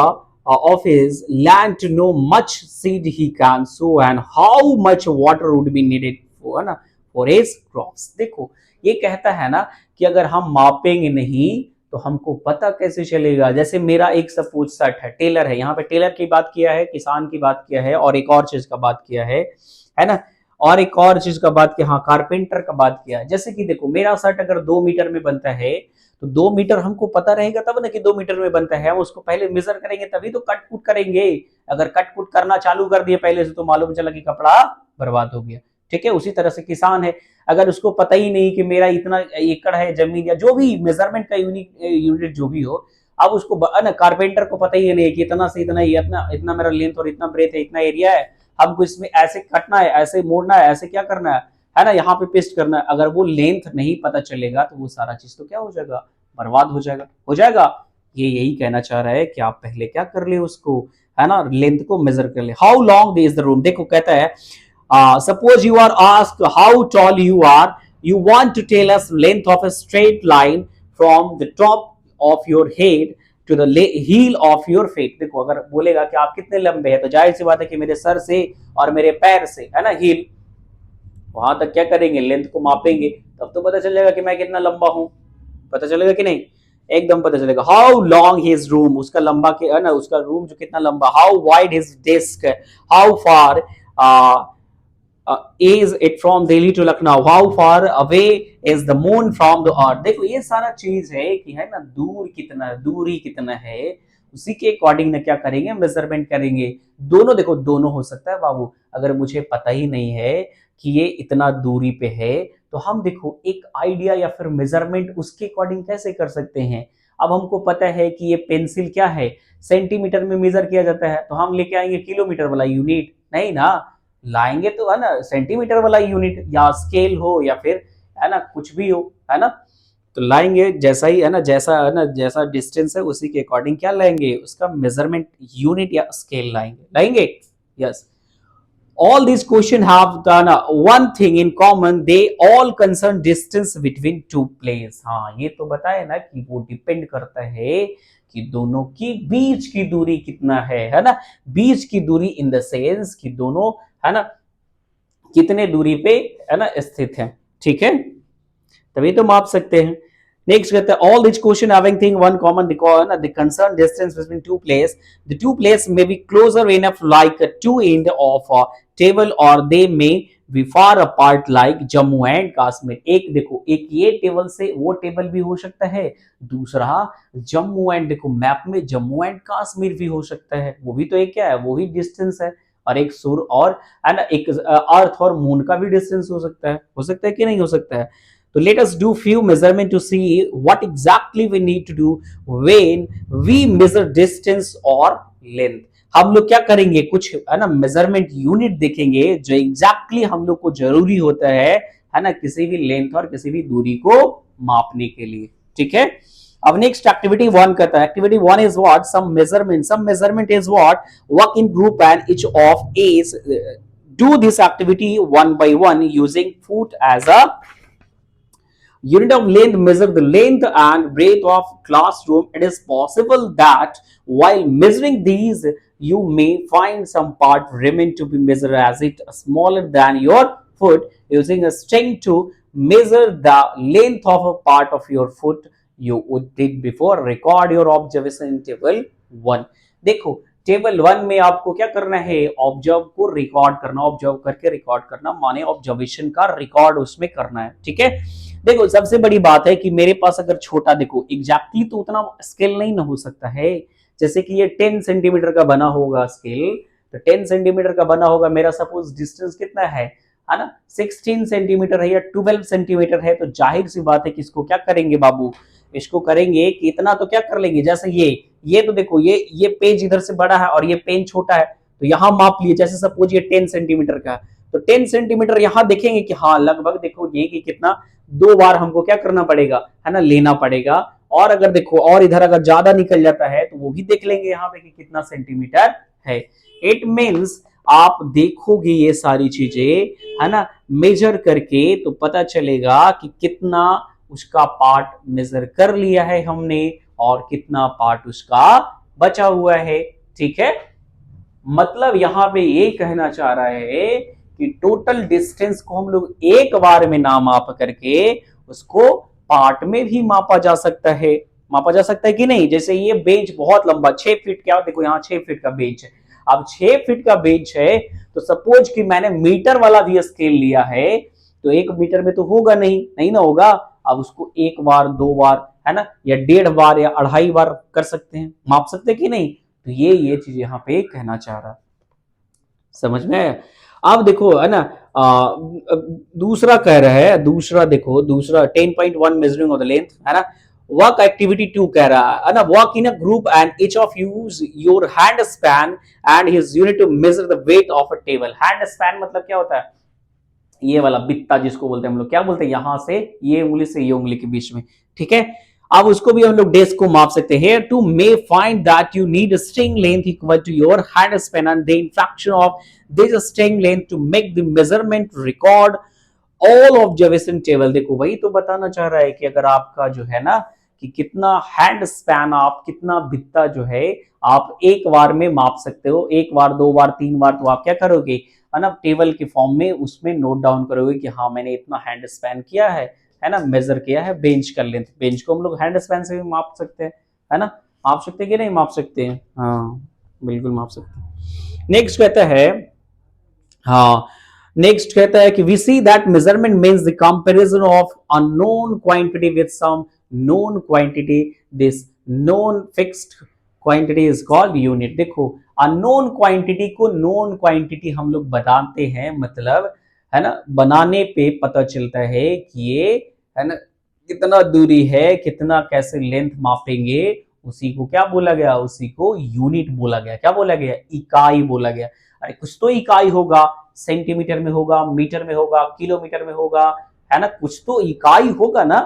A: of his land to know much seed he can sow and how much water would be needed for ना for his crops. देखो ये कहता है ना कि अगर हम मापेंगे नहीं तो हमको पता कैसे चलेगा? जैसे मेरा एक सपोज सेट है, टेलर है, यहाँ पे टेलर की बात किया है, किसान की बात किया है, और एक और चीज का बात किया है ना, और एक और चीज का बात किया, हाँ कारपेंटर का बात किया है। जैसे कि देखो मेरा शर्ट अगर 2 मीटर में बनता है तो 2 मीटर हमको पता रहेगा तब ना कि 2 मीटर में बनता है, हम उसको पहले मेजर करेंगे तभी तो कट कुट करेंगे। अगर कट कुट करना चालू कर दिए पहले से तो मालूम चला कि कपड़ा बर्बाद हो गया। ठीक है, उसी तरह से किसान है, अगर उसको पता ही नहीं कि मेरा इतना एकड़ है जमीन या जो भी मेजरमेंट का यूनिट जो भी हो, अब उसको ना कारपेंटर को पता ही नहीं कि इतना से इतना इतना इतना मेरा लेंथ और इतना ब्रेथ है, इतना एरिया है, हमको इसमें ऐसे कटना है, ऐसे मोड़ना है, ऐसे क्या करना है ना, यहाँ पे पेस्ट करना है। अगर वो लेंथ नहीं पता चलेगा तो वो सारा चीज तो क्या हो जाएगा, बर्बाद हो जाएगा। ये यही कहना चाह रहा है कि आप पहले क्या कर ले उसको, है ना, लेंथ को मेजर कर ले। How long is the room, देखो कहता है suppose you are asked how tall you are, you want to tell us length of a straight line from the top of your head to the heel of your feet। देखो अगर बोलेगा कि आप कितने लंबे हैं तो जाहिर सी बात है कि मेरे सर से और मेरे पैर से, है ना, हील, वहां तक क्या करेंगे, लेंथ को मापेंगे, तब तो पता चलेगा कि मैं कितना लंबा हूं। पता चलेगा कि नहीं, एकदम पता चलेगा। हाउ लॉन्ग हिज रूम, उसका लंबा के, है ना, उसका रूम जो कितना लंबा। How wide his desk, how far is it from Delhi to Lucknow, how far away is the moon from the earth। देखो ये सारा चीज है कि, है ना, दूरी कितना है, उसी के अकॉर्डिंग ना क्या करेंगे, मेजरमेंट करेंगे। दोनों देखो, दोनों हो सकता है बाबू। अगर मुझे पता ही नहीं है कि ये इतना दूरी पे है तो हम देखो एक आइडिया या फिर मेजरमेंट उसके अकॉर्डिंग कैसे कर सकते हैं। अब हमको पता है कि ये पेंसिल क्या है, सेंटीमीटर में मेजर किया जाता है, तो हम लेके आएंगे किलोमीटर वाला यूनिट नहीं ना, लाएंगे तो, है ना, सेंटीमीटर वाला यूनिट, या स्केल हो या फिर, है ना, कुछ भी हो, है ना, तो लाएंगे जैसा ही, है ना, जैसा डिस्टेंस है उसी के अकॉर्डिंग क्या लाएंगे, उसका मेजरमेंट यूनिट या स्केल लाएंगे। Yes, all these question have done one thing in common, they all concern distance between two places। हाँ, ये तो बताए ना कि वो डिपेंड करता है कि दोनों की बीच की दूरी कितना है ना, बीच की दूरी इन द सेंस कि दोनों, है ना, कितने दूरी पे, है ना, स्थित है। ठीक है, तभी तो माप सकते हैं। नेक्स्ट कहते हैं all this question having thing one common, the concern distance between two place, the two place may be closer enough like two end of a table और they may be far apart like Jammu and Kashmir. एक देखो, एक ये table से वो table भी हो सकता है, दूसरा जम्मू एंड, देखो मैप में जम्मू एंड कश्मीर भी हो सकता है, वो भी तो एक क्या है, वो भी डिस्टेंस है। और एक सूर्य और, है ना, एक अर्थ और मून का भी डिस्टेंस हो सकता है कि नहीं हो सकता है। तो let us do few measurement to see what exactly we need to do when we measure distance or length। हम लोग क्या करेंगे, कुछ, है ना, मेजरमेंट यूनिट देखेंगे जो एग्जैक्टली हम लोग को जरूरी होता है ना, किसी भी लेंथ और किसी भी दूरी को मापने के लिए। ठीक है, अब नेक्स्ट एक्टिविटी 1 कहता है, activity 1 is what, some measurement is what, work in group and each of us do this activity one by one using foot as a unit of length, measure the length and breadth of classroom। It is possible that while measuring these you may find some part remain to be measured as it smaller than your foot। Using a string to measure the length of a part of your foot you would did before, record your observation in table 1। देखो table 1 में आपको क्या करना है, observe को record करना, observe करके record करना, माने ऑब्जर्वेशन का रिकॉर्ड उसमें करना है। ठीक है, देखो सबसे बड़ी बात है कि मेरे पास अगर छोटा, देखो एग्जैक्टली तो उतना स्केल नहीं ना हो सकता है। जैसे कि ये 10 सेंटीमीटर का बना होगा स्केल, तो 10 सेंटीमीटर का बना होगा, मेरा सपोज डिस्टेंस कितना है ना, 16 सेंटीमीटर है या 12 सेंटीमीटर है, तो जाहिर सी बात है कि इसको क्या करेंगे बाबू, इसको करेंगे कि इतना तो क्या कर लेंगे, जैसे ये तो देखो ये पेज इधर से बड़ा है और ये पेन छोटा है, तो यहां माप लिए, जैसे सपोज ये 10 सेंटीमीटर का, तो 10 सेंटीमीटर यहां देखेंगे कि हाँ लगभग देखो ये कि कितना, 2 बार हमको क्या करना पड़ेगा, है ना, लेना पड़ेगा। और अगर देखो और इधर अगर ज्यादा निकल जाता है तो वो भी देख लेंगे यहाँ पे कि कितना सेंटीमीटर है। इट मीन्स आप देखोगे ये सारी चीजें, है ना, मेजर करके, तो पता चलेगा कि कितना उसका पार्ट मेजर कर लिया है हमने और कितना पार्ट उसका बचा हुआ है। ठीक है, मतलब यहां पे ये कहना चाह रहा है कि टोटल डिस्टेंस को हम लोग एक बार में ना माप करके उसको पार्ट में भी मापा जा सकता है। मापा जा सकता है कि नहीं। जैसे ये बेंच बहुत लंबा 6 फीट का, देखो यहाँ 6 फीट का बेंच है। अब 6 फीट का बेंच है तो सपोज कि मैंने मीटर वाला भी स्केल लिया है, तो 1 मीटर में तो होगा नहीं, नहीं ना होगा। अब उसको 1 बार 2 बार है ना, या 1.5 बार या 2.5 बार कर सकते हैं, माप सकते हैं कि नहीं। तो ये चीज यहाँ पे कहना चाह रहा, समझ में। अब देखो है ना, दूसरा कह रहा है, दूसरा देखो, दूसरा 10.1 मेजरिंग ऑफ द लेंथ है ना। वर्क एक्टिविटी 2 कह रहा है ना, work in a group and each of use your hand span and his unit to measure the weight of a table. Hand span मतलब क्या होता है, ये वाला बित्ता जिसको बोलते हैं हम लोग, क्या बोलते हैं, यहां से ये उंगली से ये उंगली के बीच में, ठीक है। अब उसको भी हम लोग डेस्क को माप सकते हैं। To may find that you need string length equal to your hand span and the fraction of this string length to make the measurement record all observation table. देखो वही तो बताना चाह रहा है कि अगर आपका जो है ना, कि कितना हैंड स्पैन, आप कितना बित्ता जो है आप एक बार में माप सकते हो, 1 बार 2 बार 3 बार, तो आप क्या करोगे है ना, टेबल के फॉर्म में उसमें नोट डाउन करोगे कि हाँ मैंने इतना हैंड स्पैन किया है ना, मेजर किया है। बेंच कर लेंथ, बेंच को हम लोग हैंड स्पैन से भी माप सकते हैं, है ना। माप सकते हैं कि नहीं माप सकते हैं, हाँ बिल्कुल माप सकते हैं। नेक्स्ट कहता है, हाँ नेक्स्ट कहता है कि we see that measurement means the comparison of a known quantity with some known quantity, this known fixed quantity is called unit. देखो अननोन क्वांटिटी को नोन क्वांटिटी हम लोग बताते हैं, मतलब है ना, बनाने पे पता चलता है कि ये है ना कितना दूरी है, कितना कैसे लेंथ मापेंगे, उसी को क्या बोला गया, उसी को यूनिट बोला गया। क्या बोला गया, इकाई बोला गया। अरे कुछ तो इकाई होगा, सेंटीमीटर में होगा, मीटर में होगा, किलोमीटर में होगा, है ना, कुछ तो इकाई होगा ना।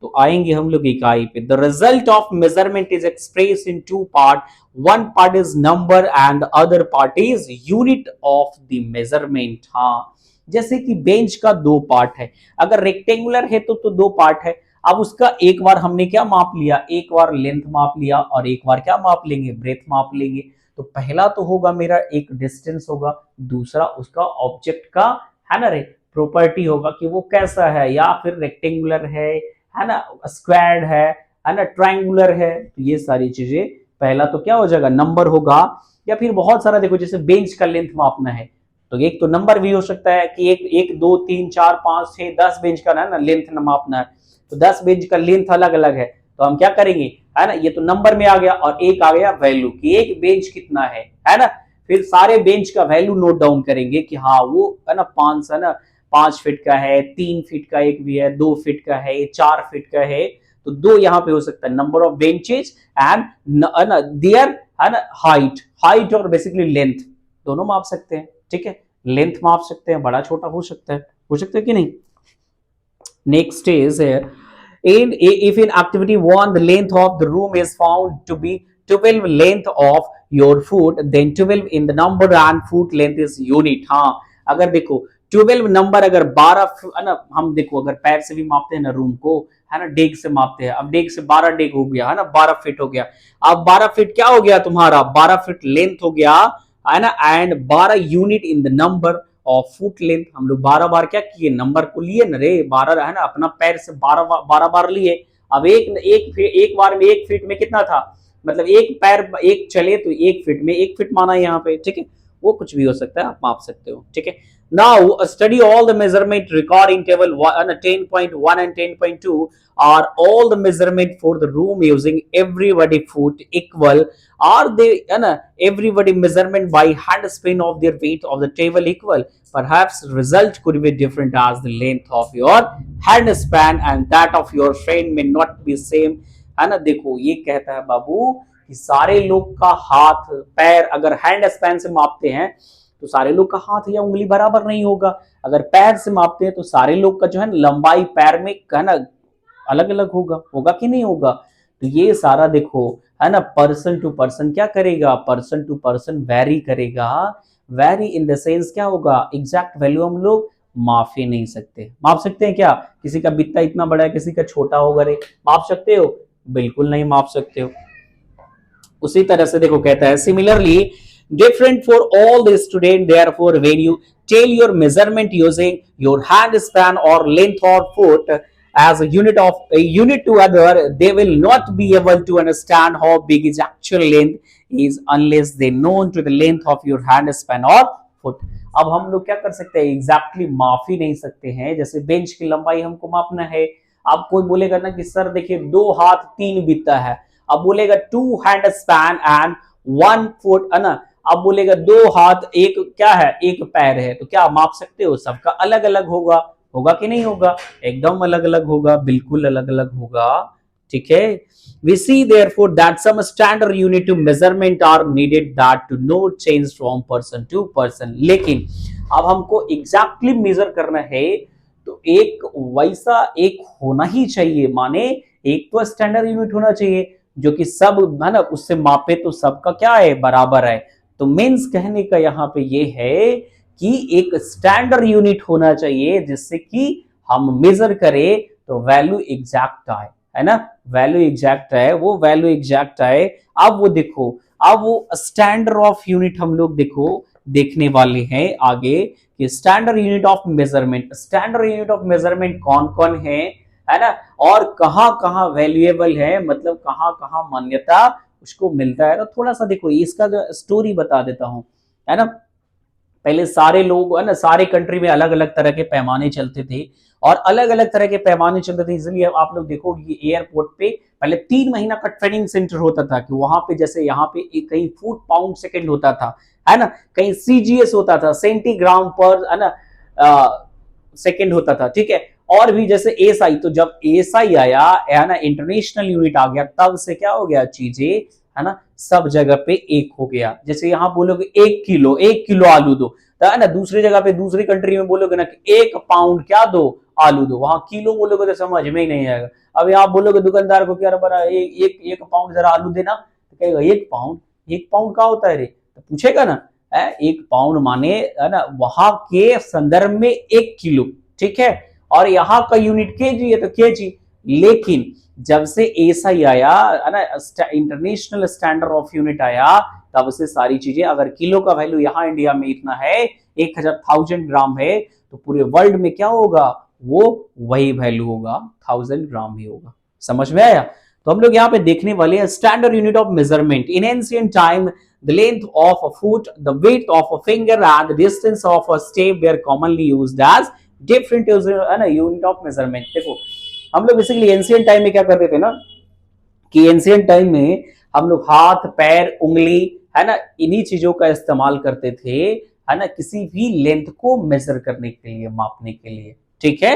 A: तो आएंगे हम लोग इकाई पे। The result of measurement is express in 2 part, one part is number and other part is unit of the measurement. हाँ जैसे कि बेंच का 2 पार्ट है, अगर रेक्टेंगुलर है तो 2 पार्ट है। अब उसका एक बार हमने क्या माप लिया, एक बार लेंथ माप लिया और एक बार क्या माप लेंगे, ब्रेथ माप लेंगे। तो पहला तो होगा मेरा एक डिस्टेंस होगा, दूसरा उसका ऑब्जेक्ट का है ना रे प्रॉपर्टी होगा कि वो कैसा है, या फिर रेक्टेंगुलर है ना, स्क्वायर्ड है ना, ट्रायंगुलर है। तो ये सारी चीजें पहला तो क्या हो जाएगा, नंबर होगा। या फिर बहुत सारा देखो, जैसे बेंच का लेंथ मापना है तो एक तो नंबर भी हो सकता है कि 1 2 3 4 5 6 10 बेंच का ना लेंथ मापना है, तो 10 बेंच का लेंथ अलग अलग है। तो हम क्या करेंगे, है ना, ये तो नंबर में आ गया, और एक आ गया वैल्यू कि एक बेंच कितना है ना। फिर सारे बेंच का वैल्यू नोट डाउन करेंगे कि हाँ वो है ना 5 है ना, 5 फीट का है, 3 फीट का एक भी है, 2 फीट का है, 4 फीट का है। तो 2 यहाँ पे हो सकता है, number of benches and there है ना हाइट और बेसिकली लेंथ दोनों माप सकते हैं, ठीक है। लेंथ माप सकते हैं, बड़ा छोटा हो सकता है कि नहीं। Next is if in activity 1 the length of the room is found to be 12 length of your foot, then 12 in the number and foot length is unit। हाँ अगर देखो 12 नंबर, अगर 12 है ना, हम देखो अगर पैर से भी मापते हैं ना रूम को, है ना, डेग से मापते हैं। अब डेग से 12 डेग हो गया है ना, 12 फीट हो गया। अब 12 फीट क्या हो गया तुम्हारा, 12 फीट लेंथ हो गया है ना, and 12 unit in the number और फुट लेंथ। हम लोग 12 बार क्या किए, नंबर को लिए न रे, 12 है ना, अपना पैर से 12 बार लिए। अब एक बार में 1 फीट में कितना था, मतलब एक पैर एक चले तो 1 फीट में 1 फीट माना यहाँ पे, ठीक है। वो कुछ भी हो सकता है, आप माप सकते हो, ठीक है। Now study all the measurement record in table 10.1 and 10.2 are all the measurement for the room using everybody foot equal, are they everybody measurement by hand spin of their weight of the table equal, perhaps result could be different as the length of your hand span and that of your friend may not be same, है ना। देखो ये कहता है बाबू कि सारे लोग का हाथ पैर अगर हैंड स्पैन से मापते हैं तो सारे लोग का हाथ या उंगली बराबर नहीं होगा। अगर पैर से मापते हैं तो सारे लोग का जो है लंबाई पैर में है ना अलग अलग होगा कि नहीं होगा। तो ये सारा देखो है ना, पर्सन टू पर्सन क्या करेगा, पर्सन टू पर्सन वेरी करेगा। वेरी इन द सेंस क्या होगा, एग्जैक्ट वैल्यू हम लोग माप ही नहीं सकते। माप सकते हैं क्या, किसी का बित्ता इतना बड़ा है, किसी का छोटा होगा रे, माप सकते हो, बिल्कुल नहीं माप सकते हो। उसी तरह से देखो कहता है similarly different for all the student, therefore when you tell your measurement using your hand span or length or foot as a unit to other, they will not be able to understand how big is actual length is unless they know to the length of your hand span or foot. अब हम लोग क्या कर सकते हैं, exactly माप ही नहीं सकते हैं। जैसे बेंच की लंबाई हमको मापना है, अब कोई बोलेगा ना कि सर देखिए 2 हाथ 3 बिता है, अब बोलेगा 2 हैंड स्पैन एंड 1 फुट है ना, अब बोलेगा 2 हाथ एक क्या है, एक पैर है, तो क्या माप सकते हो? सबका अलग अलग होगा, होगा कि नहीं होगा? एकदम अलग अलग होगा, बिल्कुल अलग अलग होगा। ठीक है, we see therefore that some standard unit to measurement are needed that to know change from person to person। लेकिन अब हमको एग्जैक्टली मेजर करना है तो एक वैसा एक होना ही चाहिए, माने एक तो स्टैंडर्ड यूनिट होना चाहिए जो कि सब है ना उससे मापे तो सबका क्या है, बराबर है। तो मीन्स कहने का यहाँ पे ये है कि एक स्टैंडर्ड यूनिट होना चाहिए जिससे कि हम मेजर करें तो वैल्यू एग्जैक्ट आए, है ना, वैल्यू एग्जैक्ट है, वो वैल्यू एग्जैक्ट आए। अब वो देखो, अब वो स्टैंडर्ड ऑफ यूनिट हम लोग देखो देखने वाले हैं आगे कि standard unit of measurement, standard unit of measurement कौन कौन है ना, और कहां कहां वैल्यूएबल है, मतलब कहां कहां मान्यता उसको मिलता है। तो थोड़ा सा देखो इसका जो स्टोरी बता देता हूं, है ना। पहले सारे लोग है ना, सारे कंट्री में अलग अलग तरह के पैमाने चलते थे और अलग अलग तरह के पैमाने चलते थे, इसलिए आप लोग देखो एयरपोर्ट पे पहले 3 महीना का ट्रेनिंग सेंटर होता था कि वहां पे जैसे यहाँ पे कहीं फुट पाउंड सेकंड होता था, है ना, कहीं सीजीएस होता था, सेंटीग्राम पर है ना सेकंड होता था। ठीक है, और भी जैसे एसआई, तो जब एसआई आया है ना, इंटरनेशनल यूनिट आ गया, तब से क्या हो गया, चीजें है ना सब जगह पे एक हो गया। जैसे यहाँ बोलोगे 1 किलो आलू दो, तो है ना दूसरी जगह पे दूसरी कंट्री में बोलोगे ना कि 1 पाउंड क्या दो, आलू दो, वहां किलो बोलोगे तो समझ में ही नहीं आएगा। अब यहाँ बोलोगे दुकानदार को क्या बड़ा एक पाउंड जरा आलू देना, तो कहेगा 1 पाउंड क्या होता है रे, तो पूछेगा ना, 1 पाउंड माने है ना वहां के संदर्भ में 1 किलो। ठीक है, और यहाँ का यूनिट केजी है तो केजी। लेकिन जब से एसआई आया है ना, इंटरनेशनल स्टैंडर्ड ऑफ यूनिट आया, तब से सारी चीजें, अगर किलो का वैल्यू यहाँ इंडिया में इतना है 1000 ग्राम है, तो पूरे वर्ल्ड में क्या होगा, वो वही वैल्यू होगा, 1000 ग्राम ही होगा। समझ में आया? तो हम लोग यहाँ पे देखने वाले हैं standard unit of measurement. In ancient time the length of a foot, the width of a finger and the distance of a step were commonly used as different unit of measurement। देखो हम लोग basically ancient time में क्या करते थे ना, कि ancient time में हम लोग हाथ पैर उंगली है ना इन्हीं चीजों का इस्तेमाल करते थे, है ना, किसी भी लेंथ को मेजर करने के लिए, मापने के लिए। ठीक है,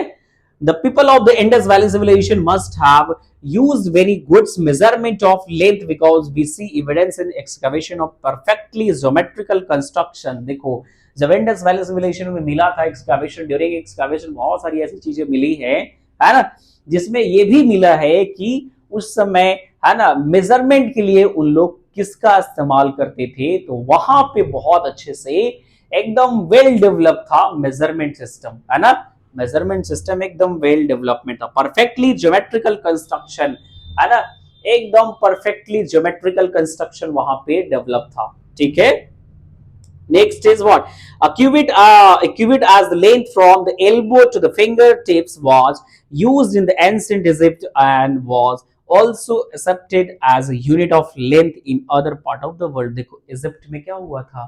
A: the people of the Indus Valley civilization must have used very good measurement of length because we see evidence in excavation of perfectly geometrical construction। देखो जब इंडस वैली सिविलाइजेशन में मिला था एक्सकावेशन, ड्यूरिंग एक्सकावेशन बहुत सारी ऐसी चीजें मिली है ना, जिसमें ये भी मिला है कि उस समय है ना मेजरमेंट के लिए उन लोग किसका इस्तेमाल करते थे, तो वहां पे बहुत अच्छे से एकदम वेल डेवलप था मेजरमेंट सिस्टम, है ना, मेजरमेंट सिस्टम एकदम वेल डेवलपमेंट था। परफेक्टली ज्योमेट्रिकल कंस्ट्रक्शन, है ना, एकदम परफेक्टली ज्योमेट्रिकल कंस्ट्रक्शन वहां पे डेवलप था। ठीक है, next is what a cubit as the length from the elbow to the fingertips was used in the ancient Egypt and was also accepted as a unit of length in other part of the world। देखो Egypt में क्या हुआ था,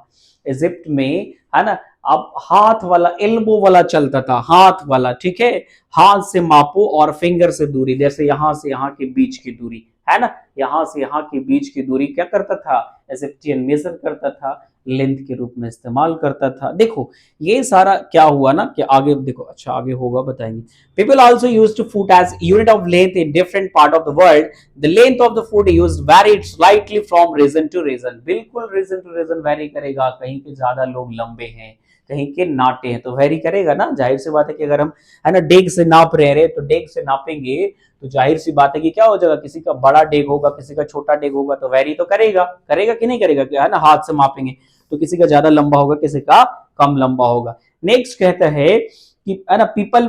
A: Egypt में है ना अब हाथ वाला एल्बो वाला चलता था, हाथ वाला। ठीक है, हाथ से मापो और फिंगर से दूरी, जैसे यहां से यहां के बीच की दूरी, है ना, यहां से यहां के बीच की दूरी क्या करता था, इजिप्टियन मेजर करता था, लेंथ के रूप में इस्तेमाल करता था। देखो ये सारा क्या हुआ ना कि आगे देखो, अच्छा आगे होगा बताएंगे। People also used foot as unit of length in different part of the world. The length of the foot used varied slightly from region to region. बिल्कुल रीजन टू रीजन वेरी करेगा, कहीं के ज्यादा लोग लंबे हैं, कहीं के नाटे हैं, तो वेरी करेगा ना। जाहिर सी बात है कि अगर हम है ना डेग से नाप रहे हैं तो डेग से नापेंगे तो जाहिर सी बात है कि क्या हो जाएगा, किसी का बड़ा डेग होगा, किसी का छोटा डेग होगा, तो वेरी तो करेगा, करेगा कि नहीं करेगा, है ना, हाथ से मापेंगे तो किसी का ज्यादा लंबा होगा, किसी का कम लंबा होगा। नेक्स्ट कहता है कि है ना people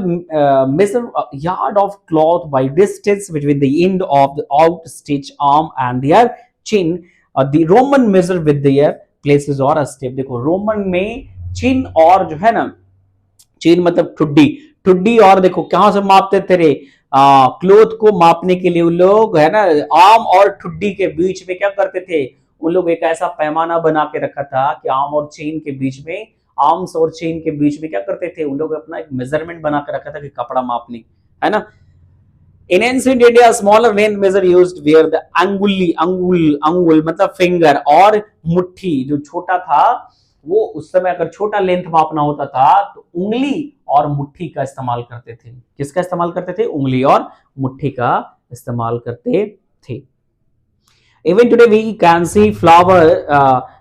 A: measure yard of cloth by distance between the end of the outstretched arm and their chin. The Roman measure with their places और अ स्टेप। देखो रोमन में चिन और जो है ना, चिन मतलब ठुड्डी, ठुड्डी और देखो कहां से मापते थे रे, क्लोथ को मापने के लिए उन लोग है ना आम और ठुड्डी के बीच में क्या करते थे, उन लोग एक ऐसा पैमाना बना के रखा था कि आम और चेन के बीच में, आर्म्स और चेन के बीच में क्या करते थे, उन लोग अपना एक मेजरमेंट बना के रखा था कि कपड़ा मापने, है ना। In ancient India, a smaller length measure used where the अंगुली अंगुल अंगुल मतलब फिंगर और मुट्ठी जो छोटा था, वो उस समय अगर छोटा लेंथ मापना होता था तो उंगली और मुट्ठी का इस्तेमाल करते थे। किसका इस्तेमाल करते थे? उंगली और मुट्ठी का इस्तेमाल करते थे। Even today, we can see flower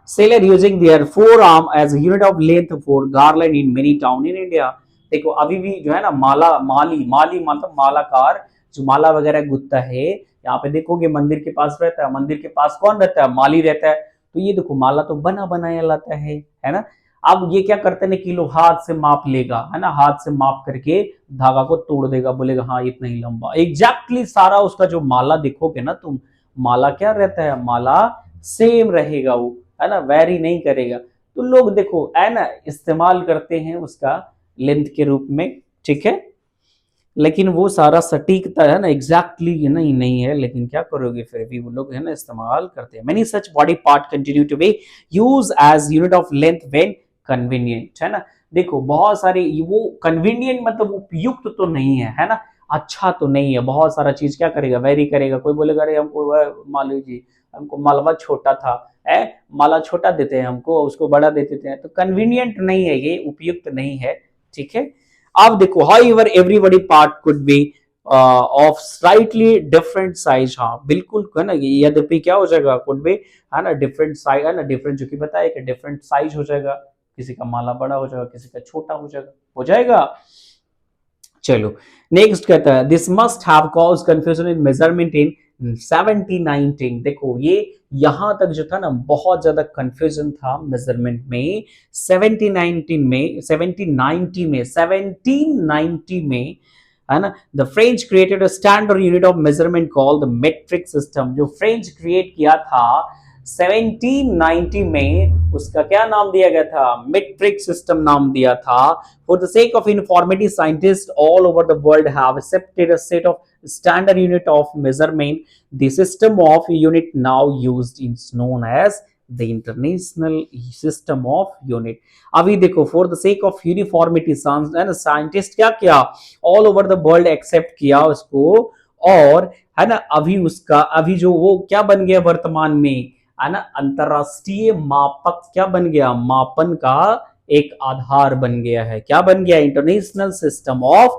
A: seller using their forearm as a unit of length for garland in many town in India. देखो अभी भी जो है ना माला माली माली मतलब मालाकार जो माला वगैरह गुथता है, यहाँ पे देखोगे मंदिर के पास रहता है, मंदिर के पास कौन रहता है? माली रहता है। तो ये देखो माला तो बना बनाया लाता है ना। अब ये क्या करते हैं कि लोग हाथ से माप लेगा, है ना, हाथ से माप करके धागा को तोड़ देगा, बोलेगा हाँ इतना ही लंबा, एग्जैक्टली सारा उसका जो माला देखोगे ना तुम, माला क्या रहता है? माला सेम रहेगा वो, है ना, वेरी नहीं करेगा। तो लोग देखो है ना इस्तेमाल करते हैं उसका लेंथ के रूप में, ठीक है, लेकिन वो सारा सटीकता है ना एग्जैक्टली नहीं है, लेकिन क्या करोगे फिर भी वो लोग है ना इस्तेमाल करते हैं। Many such body part continue to be use as unit of length when convenient, है ना। देखो बहुत सारे वो कन्वीनियंट मतलब उपयुक्त तो नहीं है ना, अच्छा तो नहीं है, बहुत सारा चीज क्या करेगा? वेरी करेगा। कोई बोलेगा अरे हमको मान लीजिए हमको मालवा छोटा था, है माला छोटा देते हैं हमको, उसको बड़ा दे देते हैं, तो कन्वीनियंट नहीं है, ये उपयुक्त नहीं है, ठीक है। अब देखो however everybody part could be of slightly different size, हाँ बिल्कुल है ना, यद्यपि क्या हो जाएगा? कुड बी, है ना, डिफरेंट साइज, है ना, डिफरेंट जो कि बताया कि डिफरेंट साइज हो जाएगा, किसी का माला बड़ा हो जाएगा, किसी का छोटा हो जाएगा। चलो नेक्स्ट कहता है this must have cause confusion in measurement इन 1719। देखो ये यहां तक जो था ना बहुत ज्यादा कंफ्यूजन था मेजरमेंट में 1790 में, है ना। The French created a standard unit of measurement called the metric system. जो फ्रेंच क्रिएट किया था 1790 में, उसका क्या नाम दिया गया था? मेट्रिक सिस्टम नाम दिया था। For the sake of uniformity, scientists all over the world have accepted a set of standard unit of measurement. The system of unit now used is known as the international system of unit. अभी देखो for the sake of uniformity, scientist क्या किया? all over the world accept किया उसको, और है ना अभी उसका अभी जो वो क्या बन गया वर्तमान में, है ना, अंतरराष्ट्रीय मापक क्या बन गया? मापन का एक आधार बन गया है। क्या बन गया? International system of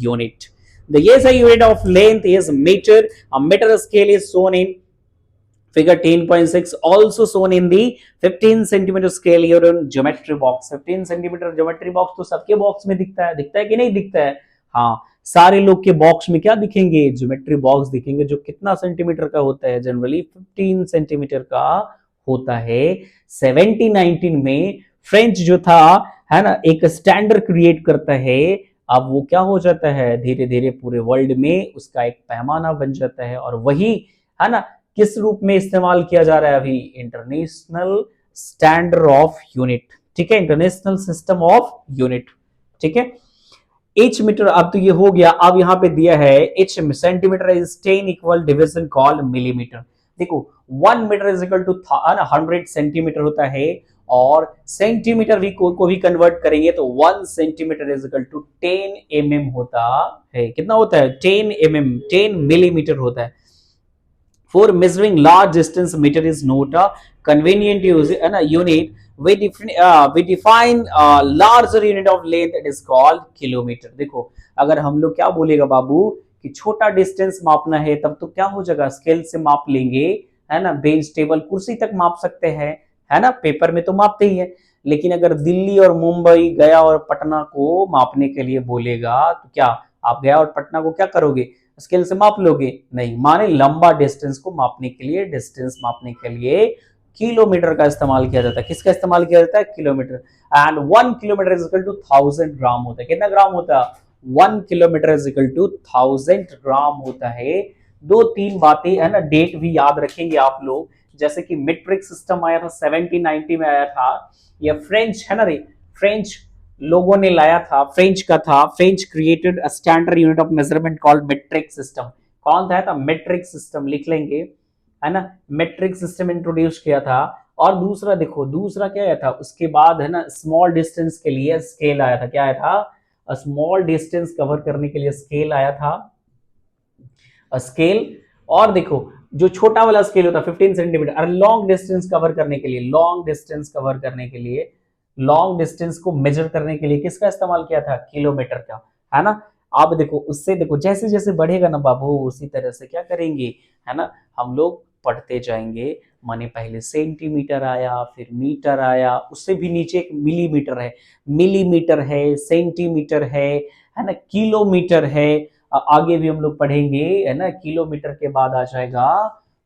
A: unit. The SI unit of length is meter. A meter scale is shown in figure 10.6, also shown in the 15 centimeter scale here on geometry box। 15 centimeter geometry box तो सबके box में दिखता है कि नहीं दिखता है? हाँ, सारे लोग के बॉक्स में क्या दिखेंगे? ज्योमेट्री बॉक्स दिखेंगे, जो कितना सेंटीमीटर का होता है? जनरली 15 सेंटीमीटर का होता है। 1719 में फ्रेंच जो था, है ना, एक स्टैंडर्ड क्रिएट करता है। अब वो क्या हो जाता है? धीरे धीरे पूरे वर्ल्ड में उसका एक पैमाना बन जाता है, और वही है ना किस रूप में इस्तेमाल किया जा रहा है अभी? इंटरनेशनल स्टैंडर्ड ऑफ यूनिट, ठीक है, इंटरनेशनल सिस्टम ऑफ यूनिट, ठीक है। एच मीटर, अब तो ये हो गया। अब यहाँ पे दिया है each centimetre is 10 equal division called millimetre. देखो 1 metre is equal to 100 centimetre होता है, और सेंटीमीटर भी को भी कन्वर्ट करेंगे तो 1 centimetre is equal to 10 mm होता है। कितना होता है? 10 mm, 10 मिलीमीटर होता है। For measuring large distance, meter is not a convenient unit. We define larger unit of length, it is called kilometer। देखो अगर हम लोग क्या बोलेगा बाबू कि छोटा डिस्टेंस मापना है, तब तो क्या हो जाएगा? स्केल से माप लेंगे, है ना, बेंच टेबल कुर्सी तक माप सकते हैं, है ना, पेपर में तो मापते ही है। लेकिन अगर दिल्ली और मुंबई, गया और पटना को मापने के लिए बोलेगा तो क्या आप गया और पटना को क्या करोगे? स्केल से माप लोगे? नहीं। माने लंबा डिस्टेंस को मापने के लिए, डिस्टेंस मापने के लिए किलोमीटर का इस्तेमाल किया जाता है। किसका इस्तेमाल किया जाता है? Kilometre. And 1 kilometre is equal to 1000 gram होता है। कितना ग्राम होता है? 1 kilometre is equal to 1000 gram होता है। 2-3 बातें है ना, डेट भी याद रखेंगे आप लोग, जैसे कि मेट्रिक सिस्टम आया था 1790 में आया था। यह फ्रेंच है ना रे, फ्रेंच लोगों ने लाया था, फ्रेंच का था। French created a standard unit of measurement called metric system. कौन था मेट्रिक सिस्टम, लिख लेंगे, है ना। मेट्रिक सिस्टम इंट्रोड्यूस किया था। और दूसरा देखो, दूसरा क्या आया था उसके बाद, है ना, स्मॉल डिस्टेंस के लिए स्केल आया था। क्या आया था? स्मॉल डिस्टेंस कवर करने के लिए स्केल आया था, स्केल। और देखो जो छोटा वाला स्केल होता है 15 सेंटीमीटर, और लॉन्ग डिस्टेंस कवर करने के लिए, लॉन्ग डिस्टेंस कवर करने के लिए, लॉन्ग डिस्टेंस को मेजर करने के लिए किसका इस्तेमाल किया था? किलोमीटर का, है ना। अब देखो उससे, देखो जैसे जैसे बढ़ेगा ना बाबू, उसी तरह से क्या करेंगे, है ना, हम लोग पढ़ते जाएंगे। माने पहले सेंटीमीटर आया, फिर मीटर आया, उससे भी नीचे एक मिलीमीटर है, मिलीमीटर है, सेंटीमीटर है ना, किलोमीटर है। आगे भी हम लोग पढ़ेंगे, है ना। किलोमीटर के बाद आ जाएगा,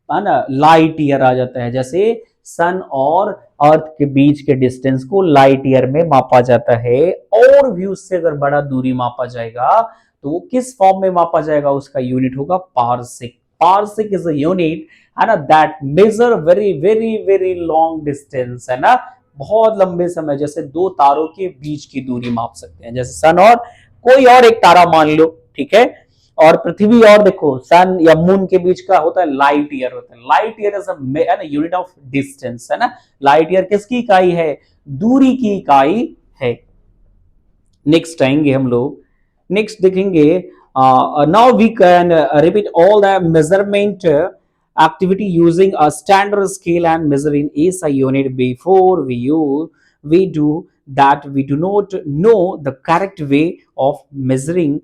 A: है ना, लाइट ईयर आ जाता है। जैसे सन और अर्थ के बीच के डिस्टेंस को लाइट ईयर में मापा जाता है। और भी उससे अगर बड़ा दूरी मापा जाएगा तो वो किस फॉर्म में मापा जाएगा? उसका यूनिट होगा Parsik. Parsik is a unit, है ना, that measure very very very long distance, है ना, बहुत लंबे समय, जैसे दो तारों के बीच की दूरी माप सकते हैं, जैसे सन और कोई और एक तारा मान लो, ठीक है, और पृथ्वी और देखो सन या मून के बीच का होता है लाइट ईयर, होता है light year is a unit of distance, है ना। लाइट ईयर किसकी इकाई है? दूरी की इकाई है। नेक्स्ट आएंगे हम लोग, नेक्स्ट देखेंगे, now we can repeat all the measurement activity using a standard scale and measure in SI unit. Before we do that, we do not know the correct way of measuring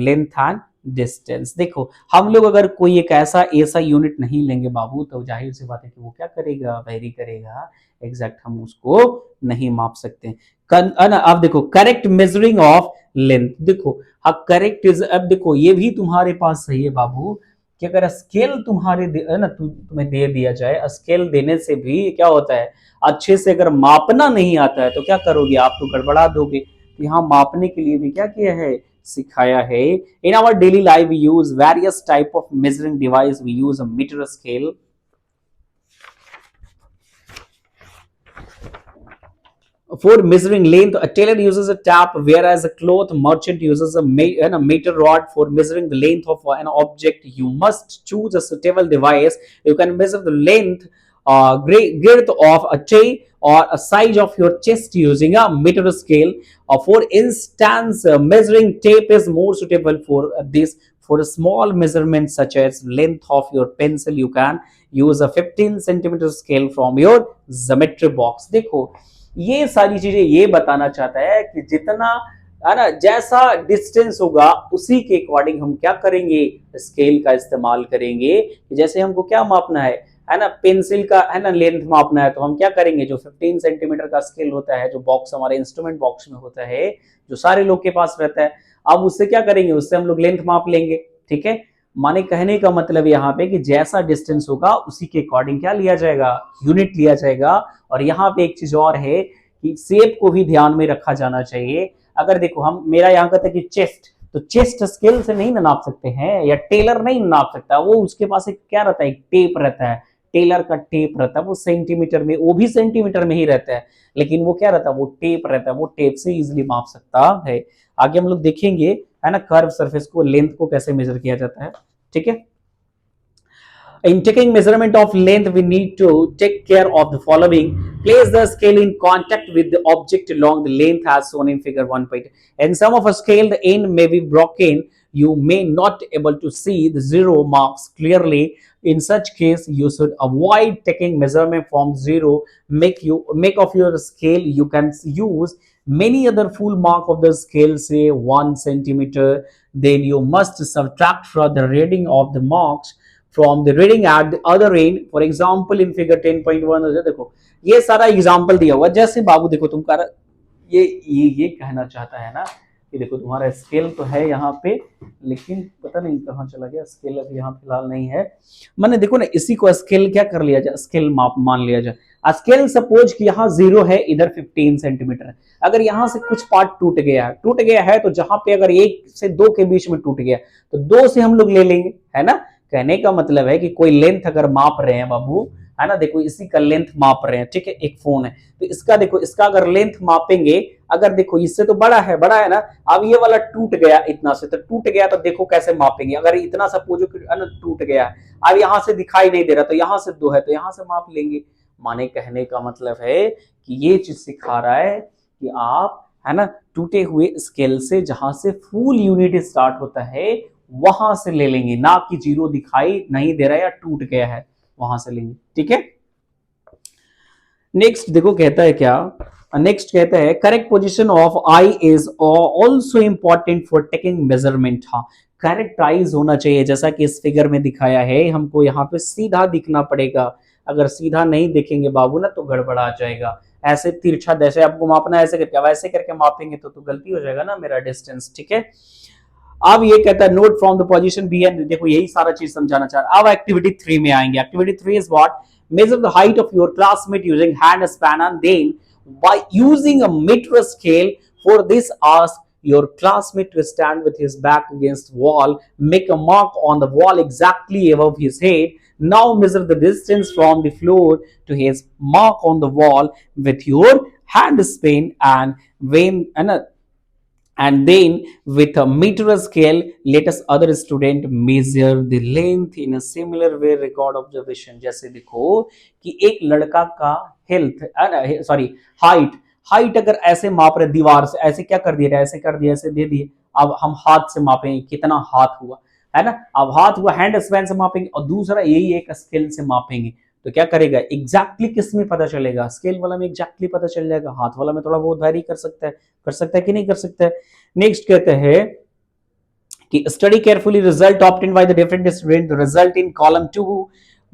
A: length and distance. देखो हम लोग अगर कोई एक ऐसा unit नहीं लेंगे बाबू, तो जाहिर सी बात है कि वो क्या करेगा? वेरी करेगा, एग्जैक्ट हम उसको नहीं माप सकते। अब देखो करेक्ट मेजरिंग ऑफ लेंथ, देखो हाँ करेक्ट इज, अब देखो ये भी तुम्हारे पास सही है बाबू कि अगर स्केल तुम्हारे है ना, तुम्हें दे दिया जाए, स्केल देने से भी क्या होता है, अच्छे से अगर मापना नहीं आता है तो क्या करोगे? आप तो गड़बड़ा दोगे। यहाँ मापने के लिए भी क्या किया है? सिखाया है। In our daily life we use various type of measuring device, we use a metre scale. For measuring length, a tailor uses a tap, whereas a cloth merchant uses a meter rod. For measuring the length of an object, you must choose a suitable device. You can measure the length, girth of a tray, or a size of your chest using a meter scale. For instance, measuring tape is more suitable for this. For a small measurement such as length of your pencil, you can use a 15 centimeter scale from your geometry box. देखो ये सारी चीजें ये बताना चाहता है कि जितना, है ना, जैसा डिस्टेंस होगा उसी के अकॉर्डिंग हम क्या करेंगे? स्केल का इस्तेमाल करेंगे। जैसे हमको क्या मापना है ना, पेंसिल का, है ना, लेंथ मापना है, तो हम क्या करेंगे? जो 15 सेंटीमीटर का स्केल होता है, जो बॉक्स हमारे इंस्ट्रूमेंट बॉक्स में होता है, जो सारे लोग के पास रहता है, अब उससे क्या करेंगे? उससे हम लोग लेंथ माप लेंगे, ठीक है। माने कहने का मतलब यहाँ पे कि जैसा डिस्टेंस होगा उसी के अकॉर्डिंग क्या लिया जाएगा? यूनिट लिया जाएगा। और यहाँ पे एक चीज और है कि शेप को भी ध्यान में रखा जाना चाहिए। अगर देखो हम, मेरा यहाँ कहता है कि चेस्ट, तो चेस्ट स्केल से नहीं नाप सकते हैं, या टेलर नहीं नाप सकता, वो उसके पास एक क्या रहता है? एक टेप रहता है, टेलर का टेप रहता है, वो सेंटीमीटर में, वो भी सेंटीमीटर में ही रहता है, लेकिन वो क्या रहता है? वो टेप रहता है, वो टेप से इजिली माप सकता है। आगे हम लोग देखेंगे, है ना, कर्व सरफेस को, लेंथ को कैसे मेजर किया जाता है, ठीक है। In taking measurement of length, we need to take care of the following. Place the scale in contact with the object along the length as shown in figure 1.8. In some of a scale, the end may be broken. You may not able to see the zero marks clearly. In such case, you should avoid taking measurement from zero. Make of your scale. You can use many other full mark of the scale, say 1 centimeter. Then you must subtract from the reading of the marks from the reading at the other end. For example, in figure 10.1, देखो ये सारा example दिया हुआ। जैसे बाबू देखो तुम कर, ये कहना चाहता है ना कि देखो तुम्हारा स्केल तो है यहाँ पे, लेकिन पता नहीं कहाँ चला गया स्केल, अभी यहाँ फिलहाल नहीं है। मैंने देखो ना, इसी को स्केल क्या कर लिया जाए? स्केल माप मान लिया जाए। स्केल सपोज कि यहाँ 0 है, इधर 15 सेंटीमीटर है। अगर यहाँ से कुछ पार्ट टूट गया है, तो जहां पे अगर 1 से 2 के बीच में टूट गया तो 2 से हम लोग ले लेंगे, है ना। कहने का मतलब है कि कोई लेंथ अगर माप रहे हैं बाबू, है ना, देखो इसी का लेंथ माप रहे हैं, ठीक है, एक फोन है तो इसका देखो, इसका अगर लेंथ मापेंगे, अगर देखो इससे तो बड़ा है ना, अब ये वाला टूट गया इतना से, तो टूट गया तो देखो कैसे मापेंगे, अगर इतना सपोज टूट गया है, अब यहां से दिखाई नहीं दे रहा तो यहां से 2 है तो यहां से माप लेंगे। माने कहने का मतलब है कि ये चीज सिखा रहा है कि आप, है ना, टूटे हुए स्केल से जहां से फुल यूनिट स्टार्ट होता है वहां से ले लेंगे, ना कि जीरो दिखाई नहीं दे रहा है या टूट गया है वहां से लेंगे, ठीक है। नेक्स्ट देखो कहता है क्या, नेक्स्ट कहता है correct position of I is also important for taking measurement. हाँ, करेक्ट आईज होना चाहिए, जैसा कि इस फिगर में दिखाया है, हमको यहाँ पे सीधा दिखना पड़ेगा, अगर सीधा नहीं देखेंगे बाबू ना तो गड़बड़ा जाएगा, ऐसे तिरछा जैसे आपको मापना है ऐसे करके, वैसे करके मापेंगे तो गलती हो जाएगा ना मेरा डिस्टेंस, ठीक है। अब ये कहता है note from the position B end, देखो यही सारा चीज समझाना चाह रहा है। अब एक्टिविटी 3 में आएंगे। Activity 3 is what, measure the height of your classmate using hand span and then by using a meter scale. For this ask your classmate to stand with his back against wall, make a mark on the wall exactly above his head. Now measure the distance from the floor to his mark on the wall with your hand span and then with a meter scale let us other student measure the length in a similar way, record observation। जैसे देखो कि एक लड़का का health, sorry height, height अगर ऐसे माप रहे दीवार से, ऐसे क्या कर दिया, ऐसे कर दिया, ऐसे दे दिए, अब हम हाथ से मापेंगे कितना हाथ हुआ, है ना, अब हाथ हुआ हैंड स्पैन से मापेंगे, और दूसरा यही एक स्केल से मापेंगे, तो क्या करेगा एग्जैक्टली किस में पता चलेगा, स्केल वाला में एग्जैक्टली पता चल जाएगा, हाथ वाला में थोड़ा बहुत वैरी कर सकता है कि नहीं कर सकता है। नेक्स्ट कहते हैं कि study carefully result obtained by the different student, the result in column 2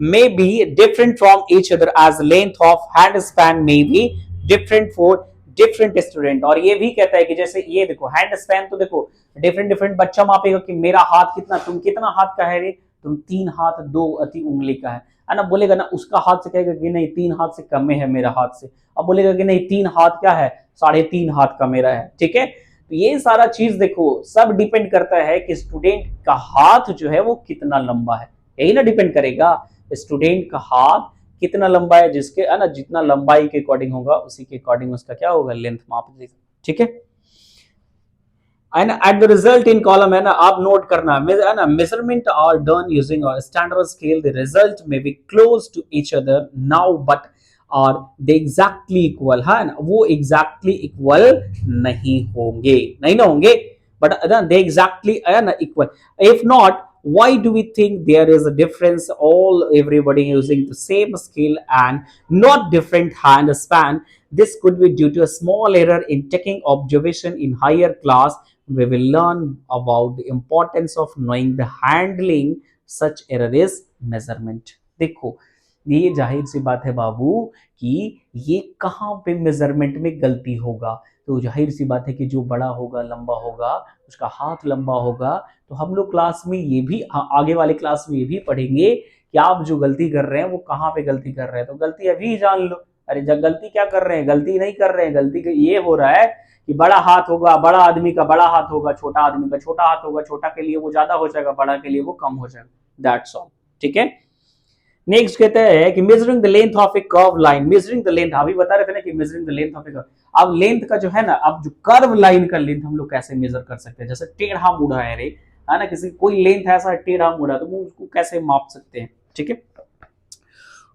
A: may be different from each other as length of hand span may be different for different student। और ये भी कहता है कि जैसे ये देखो हैंड स्पैन तो देखो डिफरेंट डिफरेंट बच्चा मापेगा कि मेरा हाथ कितना, तुम कितना हाथ का है रे, तुम 3 हाथ 2 अति उंगली का है ना, बोलेगा ना उसका हाथ से कहेगा कि नहीं 3 हाथ से कम है मेरा हाथ से, अब बोलेगा कि नहीं 3 हाथ क्या है 3.5 हाथ का मेरा है, ठीक है। तो ये सारा चीज देखो सब डिपेंड करता है कि स्टूडेंट का हाथ जो है वो कितना लंबा है, यही ना डिपेंड करेगा स्टूडेंट का हाथ कितना लंबा है, जिसके है ना जितना लंबाई के अकॉर्डिंग होगा उसी के अकॉर्डिंग उसका क्या होगा लेंथ माप देगा, ठीक है। And at the result in column है ना, आप नोट करना है ना, measurement are done using a standard scale, the result may be close to each other now but और दे एग्जैक्टली इक्वल, है ना, वो एग्जैक्टली इक्वल नहीं होंगे, नहीं ना होंगे, बट दे एग्जैक्टली है ना equal, if not why do we think there is a difference, all everybody using the same scale and not different hand span, this could be due to a small error in taking observation in higher class, we will learn about the importance of knowing the handling such error is measurement। देखो ये जाहिर सी बात है बाबू कि ये कहाँ पे मेजरमेंट में गलती होगा, तो जाहिर सी बात है कि जो बड़ा होगा लंबा होगा उसका हाथ लंबा होगा, तो हम लोग क्लास में ये भी आगे वाले क्लास में ये भी पढ़ेंगे कि आप जो गलती कर रहे हैं वो कहाँ पे गलती कर रहे हैं, तो गलती अभी जान लो, अरे जब गलती क्या कर रहे हैं, गलती नहीं कर रहे हैं, गलती ये हो रहा है कि बड़ा हाथ होगा, बड़ा आदमी का बड़ा हाथ होगा, छोटा आदमी का छोटा हाथ होगा, छोटा के लिए वो ज्यादा हो जाएगा, बड़ा के लिए वो कम हो जाएगा, दैट्स ऑल, ठीक है। नेक्स्ट कहते हैं कि measuring the length of A curve line, measuring the length, अभी बता रहे थे ना कि measuring the length of A curve, अब लेंथ का जो है ना, अब जो कर्व लाइन का लेंथ हम लोग कैसे मेजर कर सकते हैं, जैसे टेढ़ा मुड़ा है रे, है ना, किसी कोई लेंथ ऐसा टेढ़ा मुड़ा तो वो उसको कैसे माप सकते हैं, ठीक है।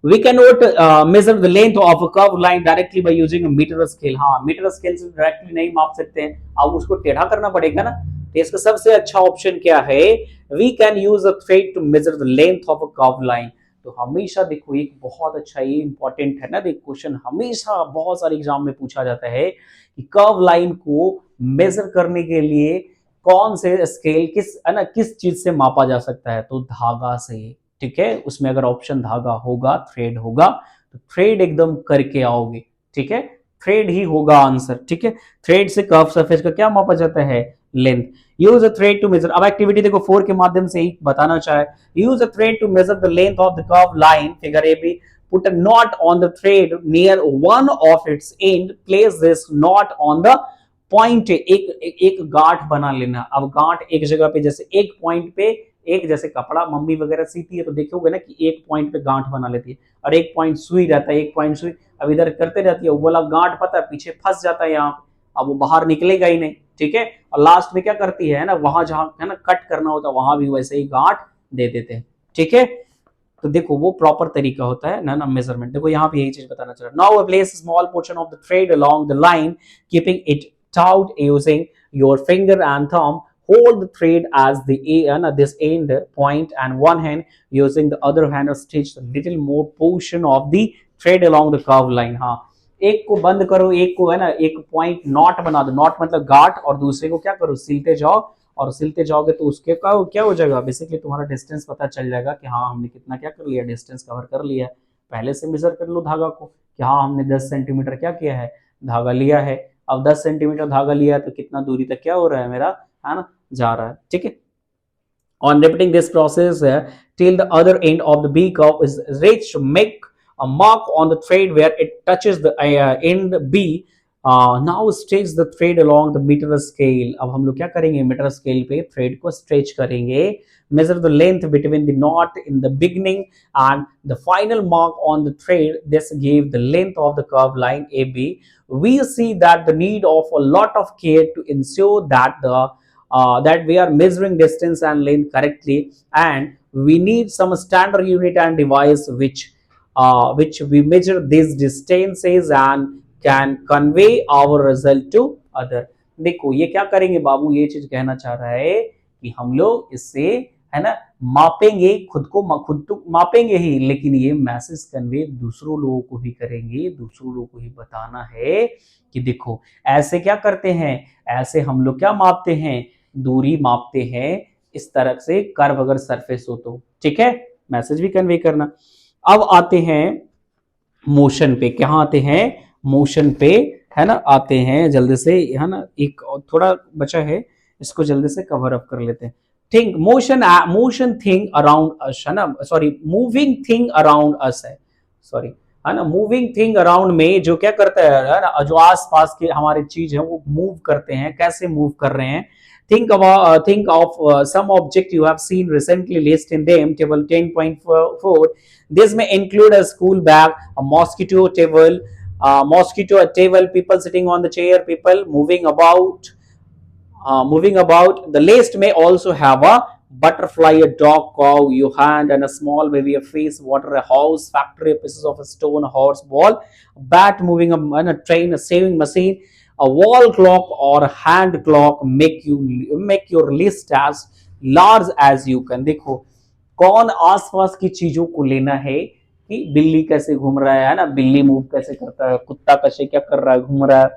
A: We cannot measure the length of a curved line directly by using a meter scale। हाँ, मीटर स्केल से डायरेक्टली नहीं माप सकते हैं, अब उसको टेढ़ा करना पड़ेगा ना, तो इसका सबसे अच्छा ऑप्शन क्या है, we can use a thread to measure the length of a curved line। तो हमेशा देखो एक बहुत अच्छा ये इंपॉर्टेंट है ना, देखो क्वेश्चन हमेशा बहुत सारे एग्जाम में पूछा जाता है कि कर्व लाइन को मेजर करने के लिए कौन से स्केल किस है ना किस चीज से मापा जा सकता है, तो धागा से, ठीक है। उसमें अगर ऑप्शन धागा होगा, थ्रेड होगा, तो थ्रेड एकदम करके आओगे, ठीक है, थ्रेड ही होगा आंसर, ठीक है। थ्रेड से कर्व सरफेस का क्या मापा जाता है, length. Use a thread to measure, अब एक्टिविटी देखो 4 के माध्यम से ही बताना चाहे, use a thread to measure the length of the curve line, figure A B, put a knot on the thread near one of its end, place this knot on the point, एक गांठ बना लेना, अब गांठ एक जगह पे जैसे एक पॉइंट पे एक जैसे कपड़ा मम्मी वगैरह सीती है तो देखोगे ना कि एक पॉइंट पे गांठ बना लेती है और एक पॉइंट सुई रहता है, एक पॉइंट सुई, अब इधर करते रहती है, वो वाला गांठ पता है पीछे फंस जाता है यहाँ पे, अब वो बाहर निकलेगा ही नहीं, ठीक है। और लास्ट में क्या करती है ना, वहां जहां है ना कट करना होता है वहां भी वैसे ही गांठ दे देते हैं, ठीक है। तो देखो वो प्रॉपर तरीका होता है ना मेजरमेंट। देखो यहाँ पे यही चीज बताना चाह रहा हूं। Now place small portion of the thread along the line keeping it taut using your finger and thumb. Hold the thread as the this end point and one hand, using the other hand stitch a little more portion of the thread along the curved line. हाँ, एक को बंद करो, एक को है ना एक पॉइंट नॉट बना दो, नॉट मतलब गांठ, और दूसरे को क्या करो सिलते जाओ, और सिलते जाओगे तो उसके का क्या हो जाएगा, बेसिकली तुम्हारा डिस्टेंस पता चल जाएगा कि हाँ हमने कितना क्या कर लिया, डिस्टेंस कवर कर लिया है। पहले से मेजर कर लो धागा को कि हाँ हमने 10 सेंटीमीटर क्या किया है, धागा लिया है। अब 10 सेंटीमीटर धागा लिया है तो कितना दूरी तक क्या हो रहा है मेरा, है ना, जा रहा है, ठीक है। On repeating this process till the other end of the B curve is reached, make a mark on the thread where it touches the end B. Now stretch the thread along the meter scale. अब हम लोग क्या करेंगे, metre scale पे thread को stretch करेंगे। Measure the length between the knot in the beginning and the final mark on the thread. This gave the length of the curved line AB. We see that the need of a lot of care to ensure that that we are measuring distance and length correctly, and we need some standard unit and device which we measure these distances and can convey our result to other. देखो ये क्या करेंगे बाबू, ये चीज कहना चाह रहा है कि हम लोग इससे है ना मापेंगे, खुद तो मापेंगे ही, लेकिन ये मैसेज कन्वे दूसरों लोगों को भी करेंगे, दूसरों लोगों को ही बताना है कि देखो ऐसे क्या करते हैं, ऐसे हम लोग क्या मापते हैं, दूरी मापते हैं इस तरह से कर्व अगर सरफेस हो तो, ठीक है, मैसेज भी कन्वे करना। अब आते हैं मोशन पे, क्या आते हैं, मोशन पे, है ना, आते हैं जल्दी से, है ना, एक थोड़ा बचा है इसको जल्दी से कवर अप कर लेते हैं। Think motion thing around us, है ना, sorry moving thing around us है, सॉरी, है ना, मूविंग थिंग अराउंड में जो क्या करता है ना, जो आसपास के हमारे चीज है वो मूव करते हैं, कैसे मूव कर रहे हैं। Think of some object you have seen recently list in them table 10.4. This may include a school bag, a mosquito a table, people sitting on the chair, people moving about. The list may also have a butterfly, a dog, cow, your hand, and a small baby, a face, water, a house, factory, pieces of a stone, a horse, ball, a bat moving, a train, a saving machine, a wall clock or a hand clock. Make your list as large as you can. देखो कौन आसपास की चीजों को लेना है कि बिल्ली कैसे घूम रहा है ना, बिल्ली मूव कैसे करता है, कुत्ता कैसे क्या कर रहा है, घूम रहा है,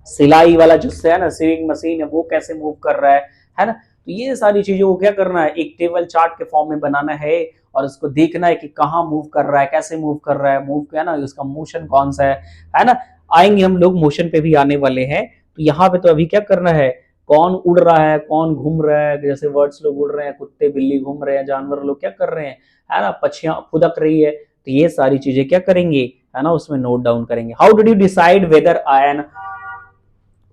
A: सिलाई वाला जो है ना सेविंग मशीन है वो कैसे मूव कर रहा है ना। तो ये सारी चीजों को क्या करना है, एक टेबल चार्ट के फॉर्म में बनाना है और उसको देखना है कि कहाँ मूव कर रहा है, कैसे मूव कर रहा है, मूव क्या ना उसका मोशन कौन सा है ना। आएंगे हम लोग मोशन पे भी आने वाले हैं। तो यहाँ पे तो अभी क्या करना है, कौन उड़ रहा है, कौन घूम रहा है, जैसे बर्ड्स लोग उड़ रहे हैं, कुत्ते बिल्ली घूम रहे हैं, जानवर लोग क्या कर रहे हैं, है ना, पक्षियां फुदक रही है। तो ये सारी चीजें क्या करेंगे, है ना, उसमें नोट डाउन करेंगे। How did you decide whether an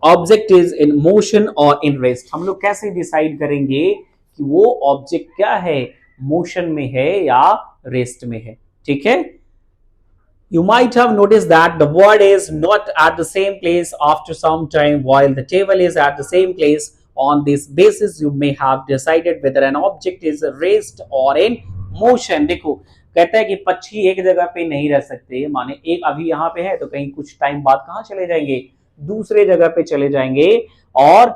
A: object is in motion और इन रेस्ट, हम लोग कैसे डिसाइड करेंगे कि वो ऑब्जेक्ट क्या है, मोशन में है या रेस्ट में है, ठीक है। You might have noticed that the word is not at the same place after some time while the table is at the same place. On this basis you may have decided whether an object is raised or in motion. देखो कहता है कि पक्षी एक जगह पे नहीं रह सकते, माने एक अभी यहाँ पे है तो कहीं कुछ टाइम बाद कहाँ चले जाएंगे, दूसरे जगह पे चले जाएंगे। और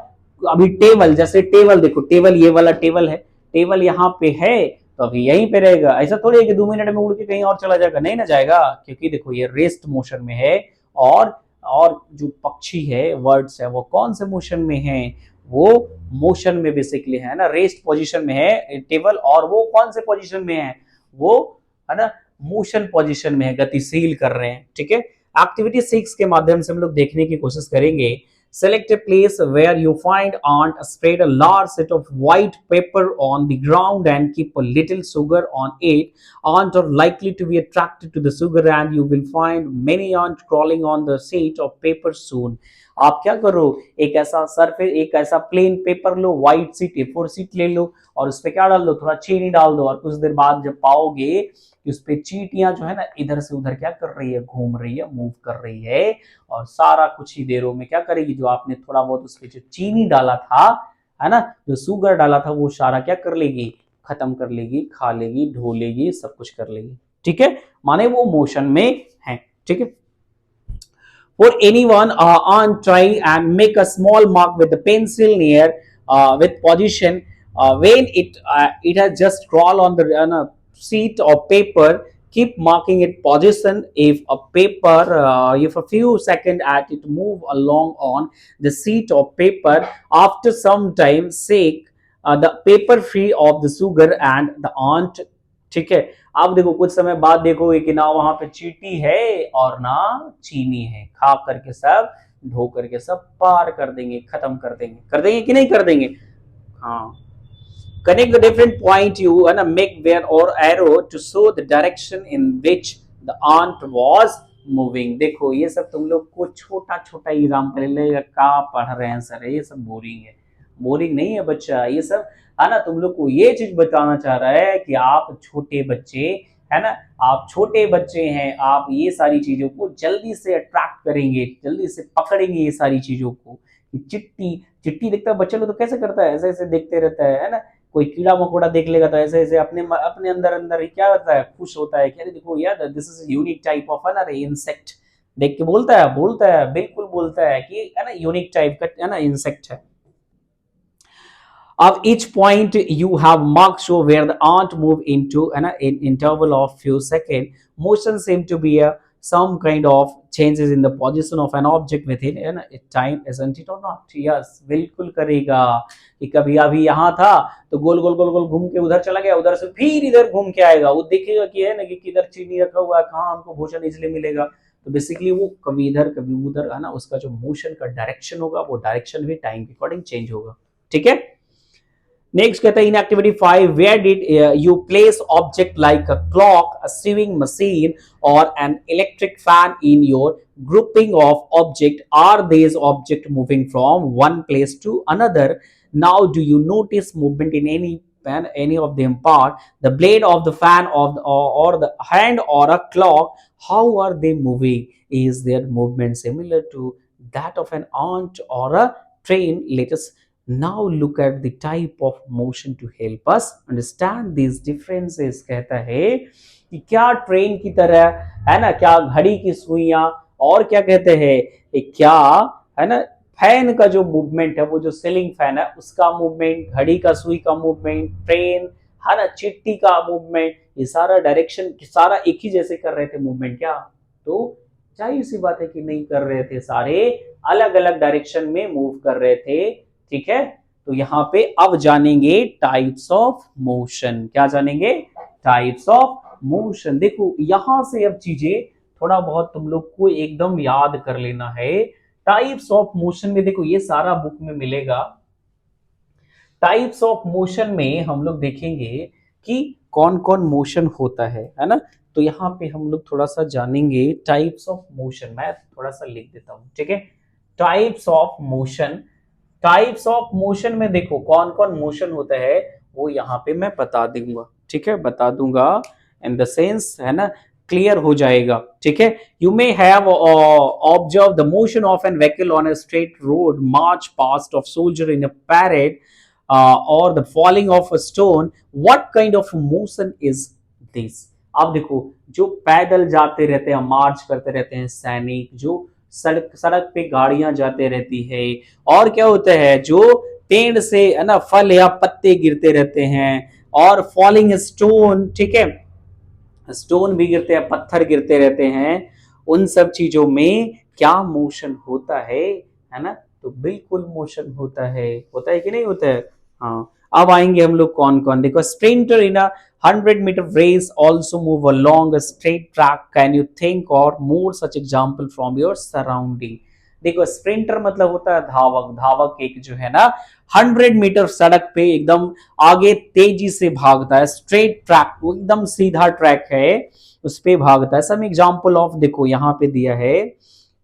A: अभी टेबल, जैसे टेबल देखो, टेबल ये वाला टेबल है, टेबल यहाँ पे है तो अभी यहीं पे रहेगा, ऐसा थोड़ी है कि 2 मिनट में उड़ के कहीं और चला जाएगा, नहीं ना जाएगा, क्योंकि देखो ये रेस्ट मोशन में है। और जो पक्षी है, वर्ड्स है, वो कौन से मोशन में है, वो मोशन में बेसिकली है ना, रेस्ट पोजीशन में है टेबल, और वो कौन से पोजीशन में है, वो है ना मोशन पोजीशन में है, गतिशील कर रहे हैं, ठीक है। एक्टिविटी 6 के माध्यम से हम लोग देखने की कोशिश करेंगे। Select a place where you find aunt, spread a large set of white paper on the ground and keep a little sugar on it. Aunt are likely to be attracted to the sugar and you will find many ants crawling on the sheet of paper soon. आप क्या करो, एक ऐसा surface, एक ऐसा plain paper लो, white sheet A4 sheet ले लो और उस पर क्या डाल दो, थोड़ा चीनी डाल दो, और कुछ देर बाद जब पाओगे कि उस पे चींटियां जो है ना इधर से उधर क्या कर रही है, घूम रही है, मूव कर रही है, और सारा कुछ ही देरों में क्या करेगी, जो आपने थोड़ा बहुत उस पे जो चीनी डाला था, है ना, जो शुगर डाला था, वो सारा क्या कर लेगी, खत्म कर लेगी, खा लेगी, ढो लेगी, सब कुछ कर लेगी। ठीक है, माने वो मोशन में है। ठीक है, for anyone on try and make a small mark with the pencil near with position when it has just scroll on the sheet of paper, keep marking it position. If a paper if a few seconds at it move along on the sheet of paper, after some time shake the paper free of the sugar and the ant. ठीक है, आप देखो कुछ समय बाद देखोगे कि ना वहां पे चींटी है और ना चीनी है, खा करके सब, ढो करके सब पार कर देंगे, खत्म कर देंगे कि नहीं कर देंगे। हाँ, connect the different point you and make where or arrow to show the direction in which the ant was moving। देखो ये सब तुम लोग को छोटा छोटा एग्जाम्पल लगेगा, क्या पढ़ रहे हैं सर, ये सब बोरिंग है। बोरिंग नहीं है बच्चा, ये सब है ना, तुम लोग को ये चीज बताना चाह रहा है कि आप छोटे बच्चे है ना, आप छोटे बच्चे हैं, आप ये सारी चीजों को जल्दी से अट्रैक्ट करेंगे, जल्दी से पकड़ेंगे ये सारी चीजों को। चिट्टी चिट्टी देखता है बच्चा लोग तो कैसे करता है, ऐसे ऐसे देखते रहता है ना, कोई कीड़ा मकोड़ा देख लेगा तो ऐसे ऐसे अपने अपने अंदर अंदर ही क्या होता है, खुश होता है कि अरे देखो यार this is unique type of है ना इंसेक्ट, देख के बोलता है बिल्कुल बोलता है कि है ना यूनिक टाइप का है ना इंसेक्ट है। Of each point you have marked show where the ant move into an interval of few seconds. Motion seem to be some kind of changes in the position of an object within a time, isn't it or not? Yes, बिल्कुल करेगा कि कभी अभी यहाँ था तो गोल गोल गोल गोल घूम के उधर चला गया, उधर से फिर इधर घूम के आएगा, वो देखेगा कि है ना कि किधर चीनी रखा हुआ है, कहाँ हमको भोजन इसलिए मिलेगा। तो बेसिकली वो कभी इधर कभी उधर है ना, उसका जो मोशन का डायरेक्शन होगा वो डायरेक्शन भी टाइम के अकॉर्डिंग चेंज होगा। ठीक है, नेक्स्ट कहता है in activity 5 where did you place object like a clock, a sewing machine और an electric fan in your grouping of object, are these object moving from one place to another? Now do you notice movement in any of them part, the blade of the fan of or the hand or a clock, how are they moving? Is their movement similar to that of an ant or a train? Let us now look at the type of motion to help us understand these differences। कहता है कि क्या train की तरह है ना, क्या घड़ी की सुइयां, और क्या कहते हैं क्या है ना फैन का जो मूवमेंट है, वो जो सीलिंग फैन है उसका मूवमेंट, घड़ी का सुई का मूवमेंट, ट्रेन है ना चिट्टी का मूवमेंट, ये सारा डायरेक्शन सारा एक ही जैसे कर रहे थे मूवमेंट क्या? तो जाहिर सी बात है कि नहीं कर रहे थे, सारे अलग अलग डायरेक्शन में मूव कर रहे थे। ठीक है, तो यहाँ पे अब जानेंगे टाइप्स ऑफ मोशन। क्या जानेंगे? Types of motion. देखो यहां से अब चीजें थोड़ा बहुत तुम लोग को एकदम याद कर लेना है। टाइप्स ऑफ मोशन में देखो ये सारा बुक में मिलेगा। टाइप्स ऑफ मोशन में हम लोग देखेंगे कि कौन कौन मोशन होता है ना। तो यहाँ पे हम लोग थोड़ा सा जानेंगे टाइप्स ऑफ मोशन। मैं थोड़ा सा लिख देता हूं, ठीक है। Types of motion, types of motion में देखो कौन कौन मोशन होता है वो यहाँ पे मैं बता दूंगा, ठीक है, बता दूंगा इन द सेंस है ना, क्लियर हो जाएगा। ठीक है, you may have observe the motion of an vehicle on a straight road, march past of soldier in a parade और the falling of a stone. What kind of motion is this? अब देखो जो पैदल जाते रहते हैं, मार्च करते रहते हैं सैनिक, जो सड़क सड़क पे गाड़ियां जाते रहती है, और क्या होता है जो पेड़ से है ना फल या पत्ते गिरते रहते हैं, और फॉलिंग स्टोन, ठीक है, स्टोन भी गिरते हैं, पत्थर गिरते रहते हैं, उन सब चीजों में क्या मोशन होता है ना? तो बिल्कुल मोशन होता है कि नहीं होता है? हाँ, अब आएंगे हम लोग कौन कौन। देखो sprinter in a 100-meter race also move along a straight track. Can you think or more such example from your surrounding? देखो स्प्रिंटर मतलब होता है धावक। धावक एक जो है ना 100 मीटर सड़क पे एकदम आगे तेजी से भागता है, स्ट्रेट ट्रैक, वो एकदम सीधा ट्रैक है, उस पे भागता है। सम एग्जांपल ऑफ देखो यहाँ पे दिया है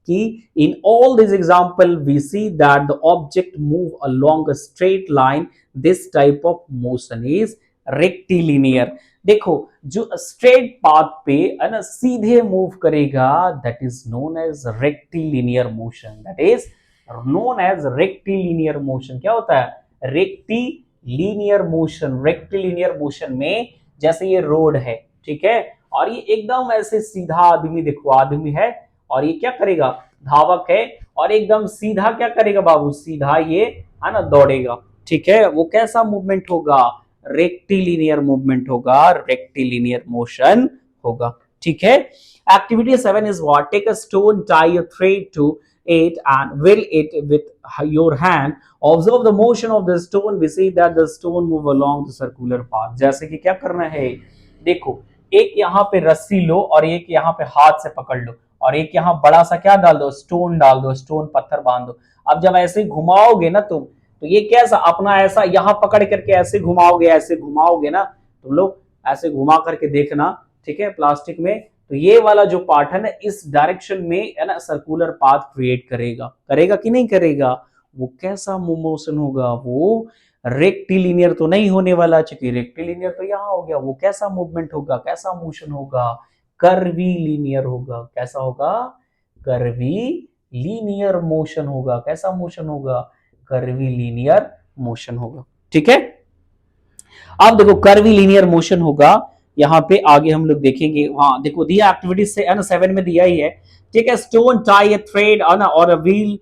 A: कि in all these example we see that the object move along a straight line. This type of motion is rectilinear. देखो जो स्ट्रेट पाथ पे है ना सीधे मूव करेगा that is known as rectilinear motion. That is known as rectilinear motion. क्या होता है रेक्टिलिनियर मोशन? रेक्टिलिनियर मोशन में जैसे ये रोड है, ठीक है, और ये एकदम ऐसे सीधा आदमी, देखो आदमी है और ये क्या करेगा, धावक है, और एकदम सीधा क्या करेगा बाबू, सीधा ये है ना दौड़ेगा, ठीक है. वो कैसा मूवमेंट होगा, रेक्टिलिनियर मूवमेंट होगा, रेक्टिलिनियर मोशन होगा, ठीक है. Activity 7 is what, take a stone, tie a thread to it and whirl it with your hand. Observe the motion of the stone. We see that the stone move along the circular path. जैसे कि क्या करना है, देखो एक यहाँ पे रस्सी लो और एक यहाँ पे हाथ से पकड़ लो और एक यहाँ बड़ा सा क्या डाल दो, स्टोन डाल दो, स्टोन पत्थर बांध दो. अब जब ऐसे घुमाओगे ना तुम, तो ये कैसा अपना ऐसा यहाँ पकड़ करके ऐसे घुमाओगे ना तुम लोग, ऐसे घुमा करके देखना, ठीक है, प्लास्टिक में. तो ये वाला जो पार्ट है ना इस डायरेक्शन में है ना सर्कुलर पाथ क्रिएट करेगा कि नहीं करेगा. वो कैसा मोशन होगा, वो रेक्टिलिनियर तो नहीं होने वाला, क्योंकि रेक्टिलिनियर तो यहां हो गया. वो कैसा मूवमेंट होगा, कैसा मोशन होगा, कर्वीलिनियर होगा. कैसा होगा, कर्वीलिनियर मोशन होगा. कैसा मोशन होगा, कर्वीलिनियर मोशन होगा, ठीक है. अब देखो कर्वीलिनियर मोशन होगा, यहाँ पे आगे हम लोग देखेंगे. हाँ देखो दिया एक्टिविटी से 7 में दिया ही है, ठीक है. स्टोन, टाई अ थ्रेड और a wheel.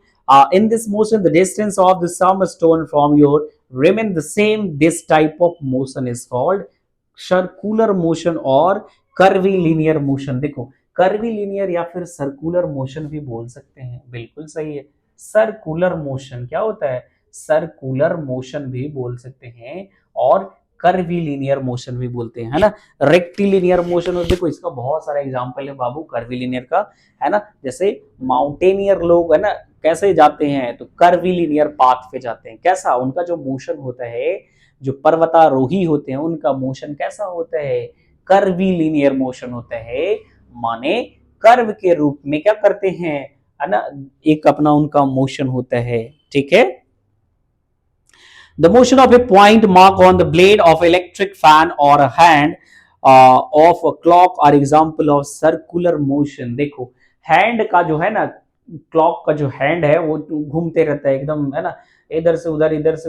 A: In this motion, the distance of the sum stone from your remain the same. This type of motion is called circular motion और curvilinear motion. देखो curvilinear या फिर circular motion भी बोल सकते हैं, बिल्कुल सही है. सर्कुलर मोशन क्या होता है, सर्कुलर मोशन भी बोल सकते हैं और कर्विलिनियर मोशन भी बोलते हैं, है ना. रेक्टिलिनियर मोशन, देखो इसका बहुत सारा एग्जांपल है बाबू कर्विलिनियर का, है ना. जैसे माउंटेनियर लोग है ना कैसे जाते हैं, तो कर्विलिनियर पाथ पे जाते हैं. कैसा उनका जो मोशन होता है, जो पर्वतारोही होते हैं उनका मोशन कैसा होता है, कर्विलिनियर मोशन होता है. माने कर्व के रूप में क्या करते हैं, है ना, एक अपना उनका मोशन होता है, ठीक है. The motion of a point mark on the blade of electric fan or a hand of a clock are example of circular motion. देखो हैंड का जो है ना, क्लॉक का जो हैंड है वो घूमते रहता है एकदम, है ना, इधर से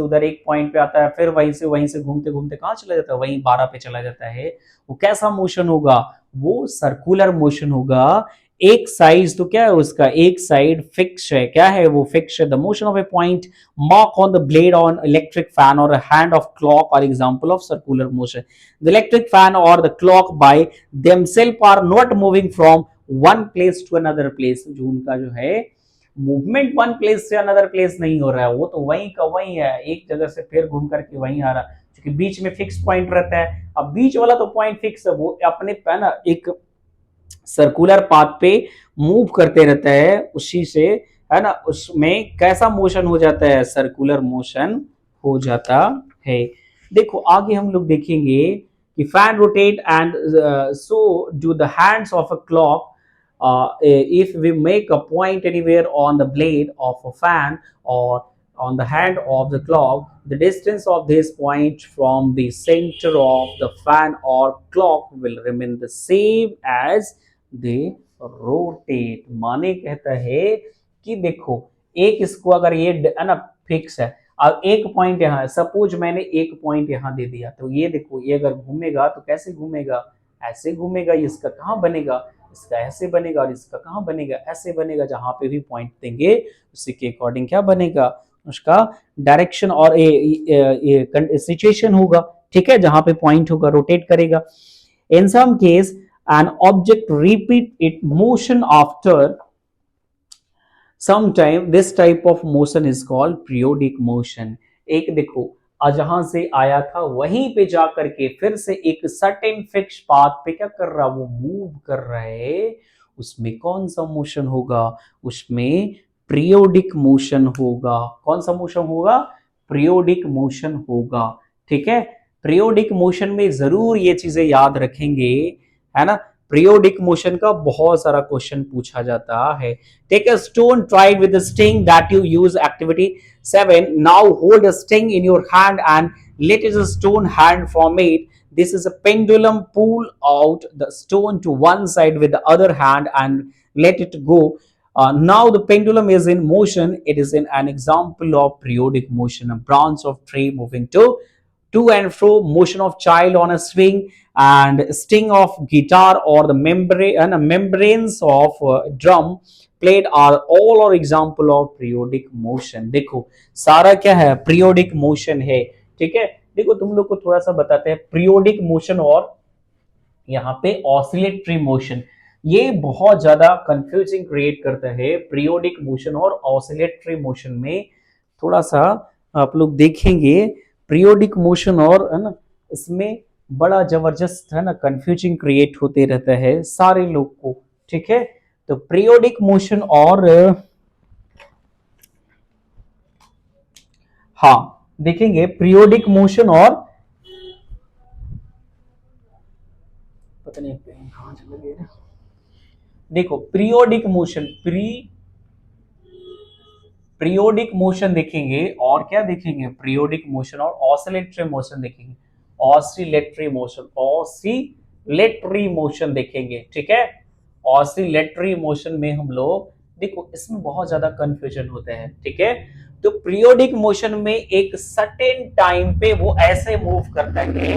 A: उधर एक पॉइंट पे आता है, फिर वहीं से घूमते घूमते कहाँ चला जाता है, वहीं 12 पे चला जाता है. वो कैसा मोशन होगा, वो सर्कुलर मोशन होगा. एक साइड तो क्या है उसका, एक साइड फिक्स है, क्या है वो फिक्स है. The motion of A point mark on the blade on electric fan or a hand of clock are example of circular motion. The electric fan or the clock by themselves are not moving from one place to another place. जो उनका जो है movement one place से another place नहीं हो रहा है, वो तो वहीं का वहीं है, एक जगह से फिर घूम करके वहीं आ रहा है, क्योंकि बीच में फिक्स पॉइंट रहता है. अब बीच वाला तो पॉइंट फिक्स है, वो अपने पे ना एक सर्कुलर पाथ पे मूव करते रहता है, उसी से है ना, उसमें कैसा मोशन हो जाता है, सर्कुलर मोशन हो जाता है. देखो आगे हम लोग देखेंगे कि fan rotate and so do the hands of a clock. If we make a point anywhere on the blade of a fan or on the hand of the clock, the distance of this point from the center of the fan or clock will remain the same as they rotate. माने कहता है कि देखो एक इसको अगर ये है ना फिक्स है, अब एक पॉइंट यहाँ है, सपोज मैंने एक पॉइंट यहाँ दे दिया, तो ये देखो ये अगर घूमेगा तो कैसे घूमेगा, ऐसे घूमेगा. इसका कहाँ बनेगा, इसका ऐसे बनेगा, और इसका कहाँ बनेगा, ऐसे बनेगा. जहां पे भी पॉइंट देंगे उसी के अकॉर्डिंग क्या बनेगा, उसका डायरेक्शन और सिचुएशन होगा, ठीक है, जहां पे पॉइंट होगा रोटेट करेगा. In some case an object repeat it motion after some time. This type of motion is called periodic motion. एक देखो जहां से आया था वहीं पे जा करके फिर से एक सर्टेन फिक्स पाथ पे क्या कर रहा, वो मूव कर रहा है, उसमें कौन सा मोशन होगा, उसमें पीरियोडिक मोशन होगा. कौन सा मोशन होगा, पीरियोडिक मोशन होगा, ठीक है. पीरियोडिक मोशन में जरूर ये चीजें याद रखेंगे, है ना. पीरियोडिक मोशन का बहुत सारा क्वेश्चन पूछा जाता है। Take a stone tried with the string that you use activity 7 now hold a string in your hand and let it a stone hand format this is a pendulum pull out the stone to one side with the other hand and let it go. Now the pendulum is in motion. It is in an example of periodic motion, a branch of tree moving to and fro, motion of child on a swing and string of guitar or the membrane and membranes of drum played are all or example of periodic motion. देखो सारा क्या है, periodic motion है, ठीक है। देखो तुम लोग को थोड़ा सा बताते हैं पीरियोडिक मोशन और यहाँ पे ऑसिलेटरी मोशन, ये बहुत ज्यादा कंफ्यूजिंग क्रिएट करता है। पीरियोडिक मोशन और ऑसिलेटरी मोशन में थोड़ा सा आप लोग देखेंगे, पीरियोडिक मोशन और है ना, इसमें बड़ा जबरदस्त है ना कंफ्यूजिंग क्रिएट होते रहता है सारे लोग को, ठीक है। तो पीरियोडिक मोशन और हाँ देखेंगे पीरियोडिक मोशन और पता नहीं कहां चला गया। देखो पीरियोडिक मोशन, पीरियोडिक मोशन देखेंगे और क्या देखेंगे, पीरियोडिक मोशन और ऑसिलेटरी मोशन देखेंगे, ऑसिलेटरी मोशन, ऑसिलेटरी मोशन देखेंगे, ठीक है। ऑसिलेटरी मोशन में हम लोग देखो इसमें बहुत ज्यादा कंफ्यूजन होता है, ठीक है। तो पीरियोडिक मोशन में एक सर्टेन टाइम पे वो ऐसे मूव करता है,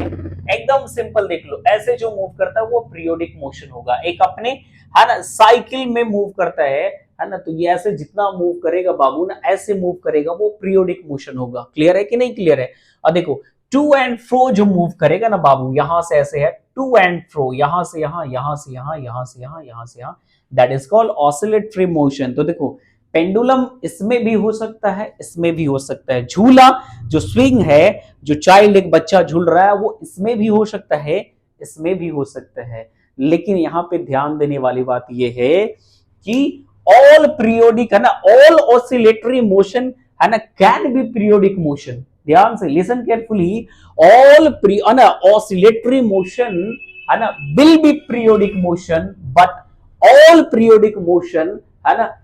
A: एकदम सिंपल देख लो, ऐसे जो मूव करता है वो पीरियोडिक मोशन होगा। एक अपने है ना साइकिल में मूव करता है ना, तो ये ऐसे जितना मूव करेगा बाबू ना, ऐसे मूव करेगा वो पीरियोडिक मोशन होगा। क्लियर है कि नहीं क्लियर है? और देखो टू एंड फ्रो जो मूव करेगा ना बाबू, यहां से ऐसे है टू एंड फ्रो, यहां से यहां, यहां से यहां, यहां से यहां, यहां से यहां, that is called oscillatory motion. तो देखो पेंडुलम इसमें भी हो सकता है, इसमें भी हो सकता है, झूला जो स्विंग है, जो चाइल्ड एक बच्चा झूल रहा है, वो इसमें भी हो सकता है, इसमें भी हो सकता है। लेकिन यहां पे ध्यान देने वाली बात यह है कि ऑल पीरियोडिक है ना, ऑल ऑसिलेटरी मोशन है ना कैन बी पीरियोडिक मोशन। ध्यान से listen carefully, all oscillatory motion है ना will be periodic motion, but all periodic motion है ना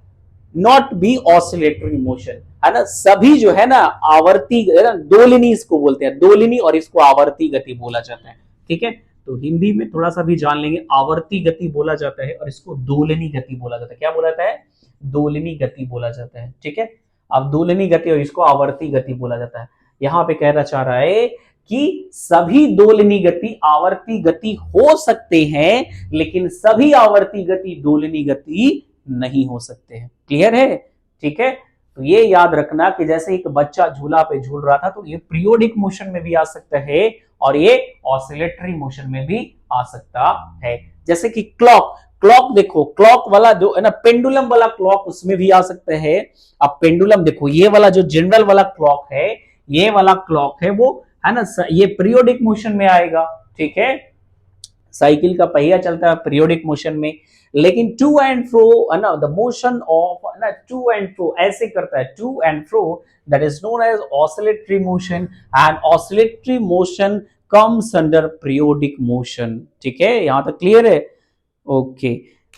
A: नॉट बी ऑसिलेटरी मोशन, है ना। सभी जो है ना आवर्ती है ना, दोलिनी इसको बोलते हैं, दोलिनी, और इसको आवर्ती गति बोला जाता है, ठीक है। तो हिंदी में थोड़ा सा भी जान लेंगे, आवर्ती गति बोला जाता है और इसको दोलिनी गति बोला जाता है। क्या बोला जाता है? दोलिनी गति बोला जाता है, ठीक है। अब दोलिनी गति और इसको आवर्ती गति बोला जाता है। यहां पे कहना चाह रहा है कि सभी दोलिनी गति आवर्ती गति हो सकते हैं, लेकिन सभी आवर्ती गति दोलिनी गति नहीं हो सकते हैं। क्लियर है? ठीक है। तो ये याद रखना कि जैसे एक बच्चा झूला पे झूल रहा था, तो ये पीरियोडिक मोशन में भी आ सकता है और ये ऑसिलेटरी मोशन में भी आ सकता है। जैसे कि क्लॉक, क्लॉक देखो, क्लॉक वाला जो है ना पेंडुलम वाला क्लॉक, उसमें भी आ सकता है। अब पेंडुलम देखो, ये वाला जो जनरल वाला क्लॉक है, ये वाला क्लॉक है, वो है ना ये पीरियोडिक मोशन में आएगा, ठीक है। साइकिल का पहिया चलता है पीरियोडिक मोशन में, लेकिन टू एंड फ्रो है ना, द मोशन ऑफ ना टू एंड फ्रो ऐसे करता है, to and fro, that is known as oscillatory motion, and oscillatory motion comes under periodic motion, ठीक है। यहां तक क्लियर है? ओके,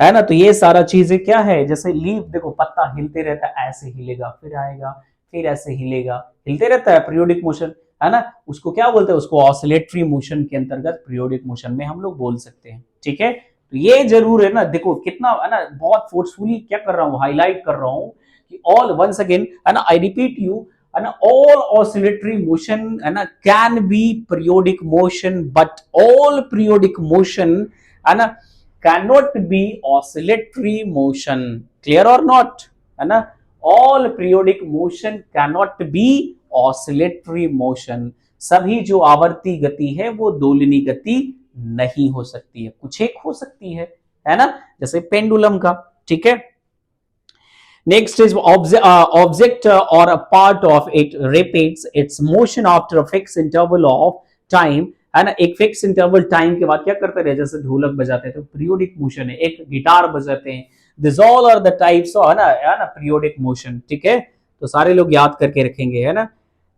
A: है ना। तो ये सारा चीजें क्या है, जैसे लीफ देखो, पत्ता हिलते रहता है, ऐसे हिलेगा फिर आएगा, फिर ऐसे हिलेगा, हिलते रहता है, पीरियोडिक मोशन, है ना। उसको क्या बोलते हैं? उसको ऑसिलेटरी मोशन के अंतर्गत पीरियोडिक मोशन में हम लोग बोल सकते हैं, ठीक है। तो ये जरूर है ना, देखो कितना है ना, बहुत फोर्सफुली क्या कर रहा हूं, हाईलाइट कर रहा हूं कि ऑल, वंस अगेन है ना, आई रिपीट यू है ना, ऑल ऑसिलेटरी मोशन है ना can be periodic motion, but all periodic motion है ना can not be oscillatory motion. Clear और नॉट? है ना, all periodic motion can not be oscillatory motion. सभी जो आवर्ती गति है वो दोलिनी गति नहीं हो सकती है, कुछ एक हो सकती है ना, जैसे पेंडुलम का, ठीक है। नेक्स्ट इज ऑब्जेक्ट और a part of it repeats it's motion after a fix interval of time, है ना। एक फिक्स इंटरवल टाइम के बाद क्या करते रहे, जैसे ढोलक बजाते हैं तो पीरियोडिक मोशन है, एक गिटार बजाते हैं, this all are the types of है ना पीरियोडिक मोशन, ठीक है। तो सारे लोग याद करके रखेंगे, है ना।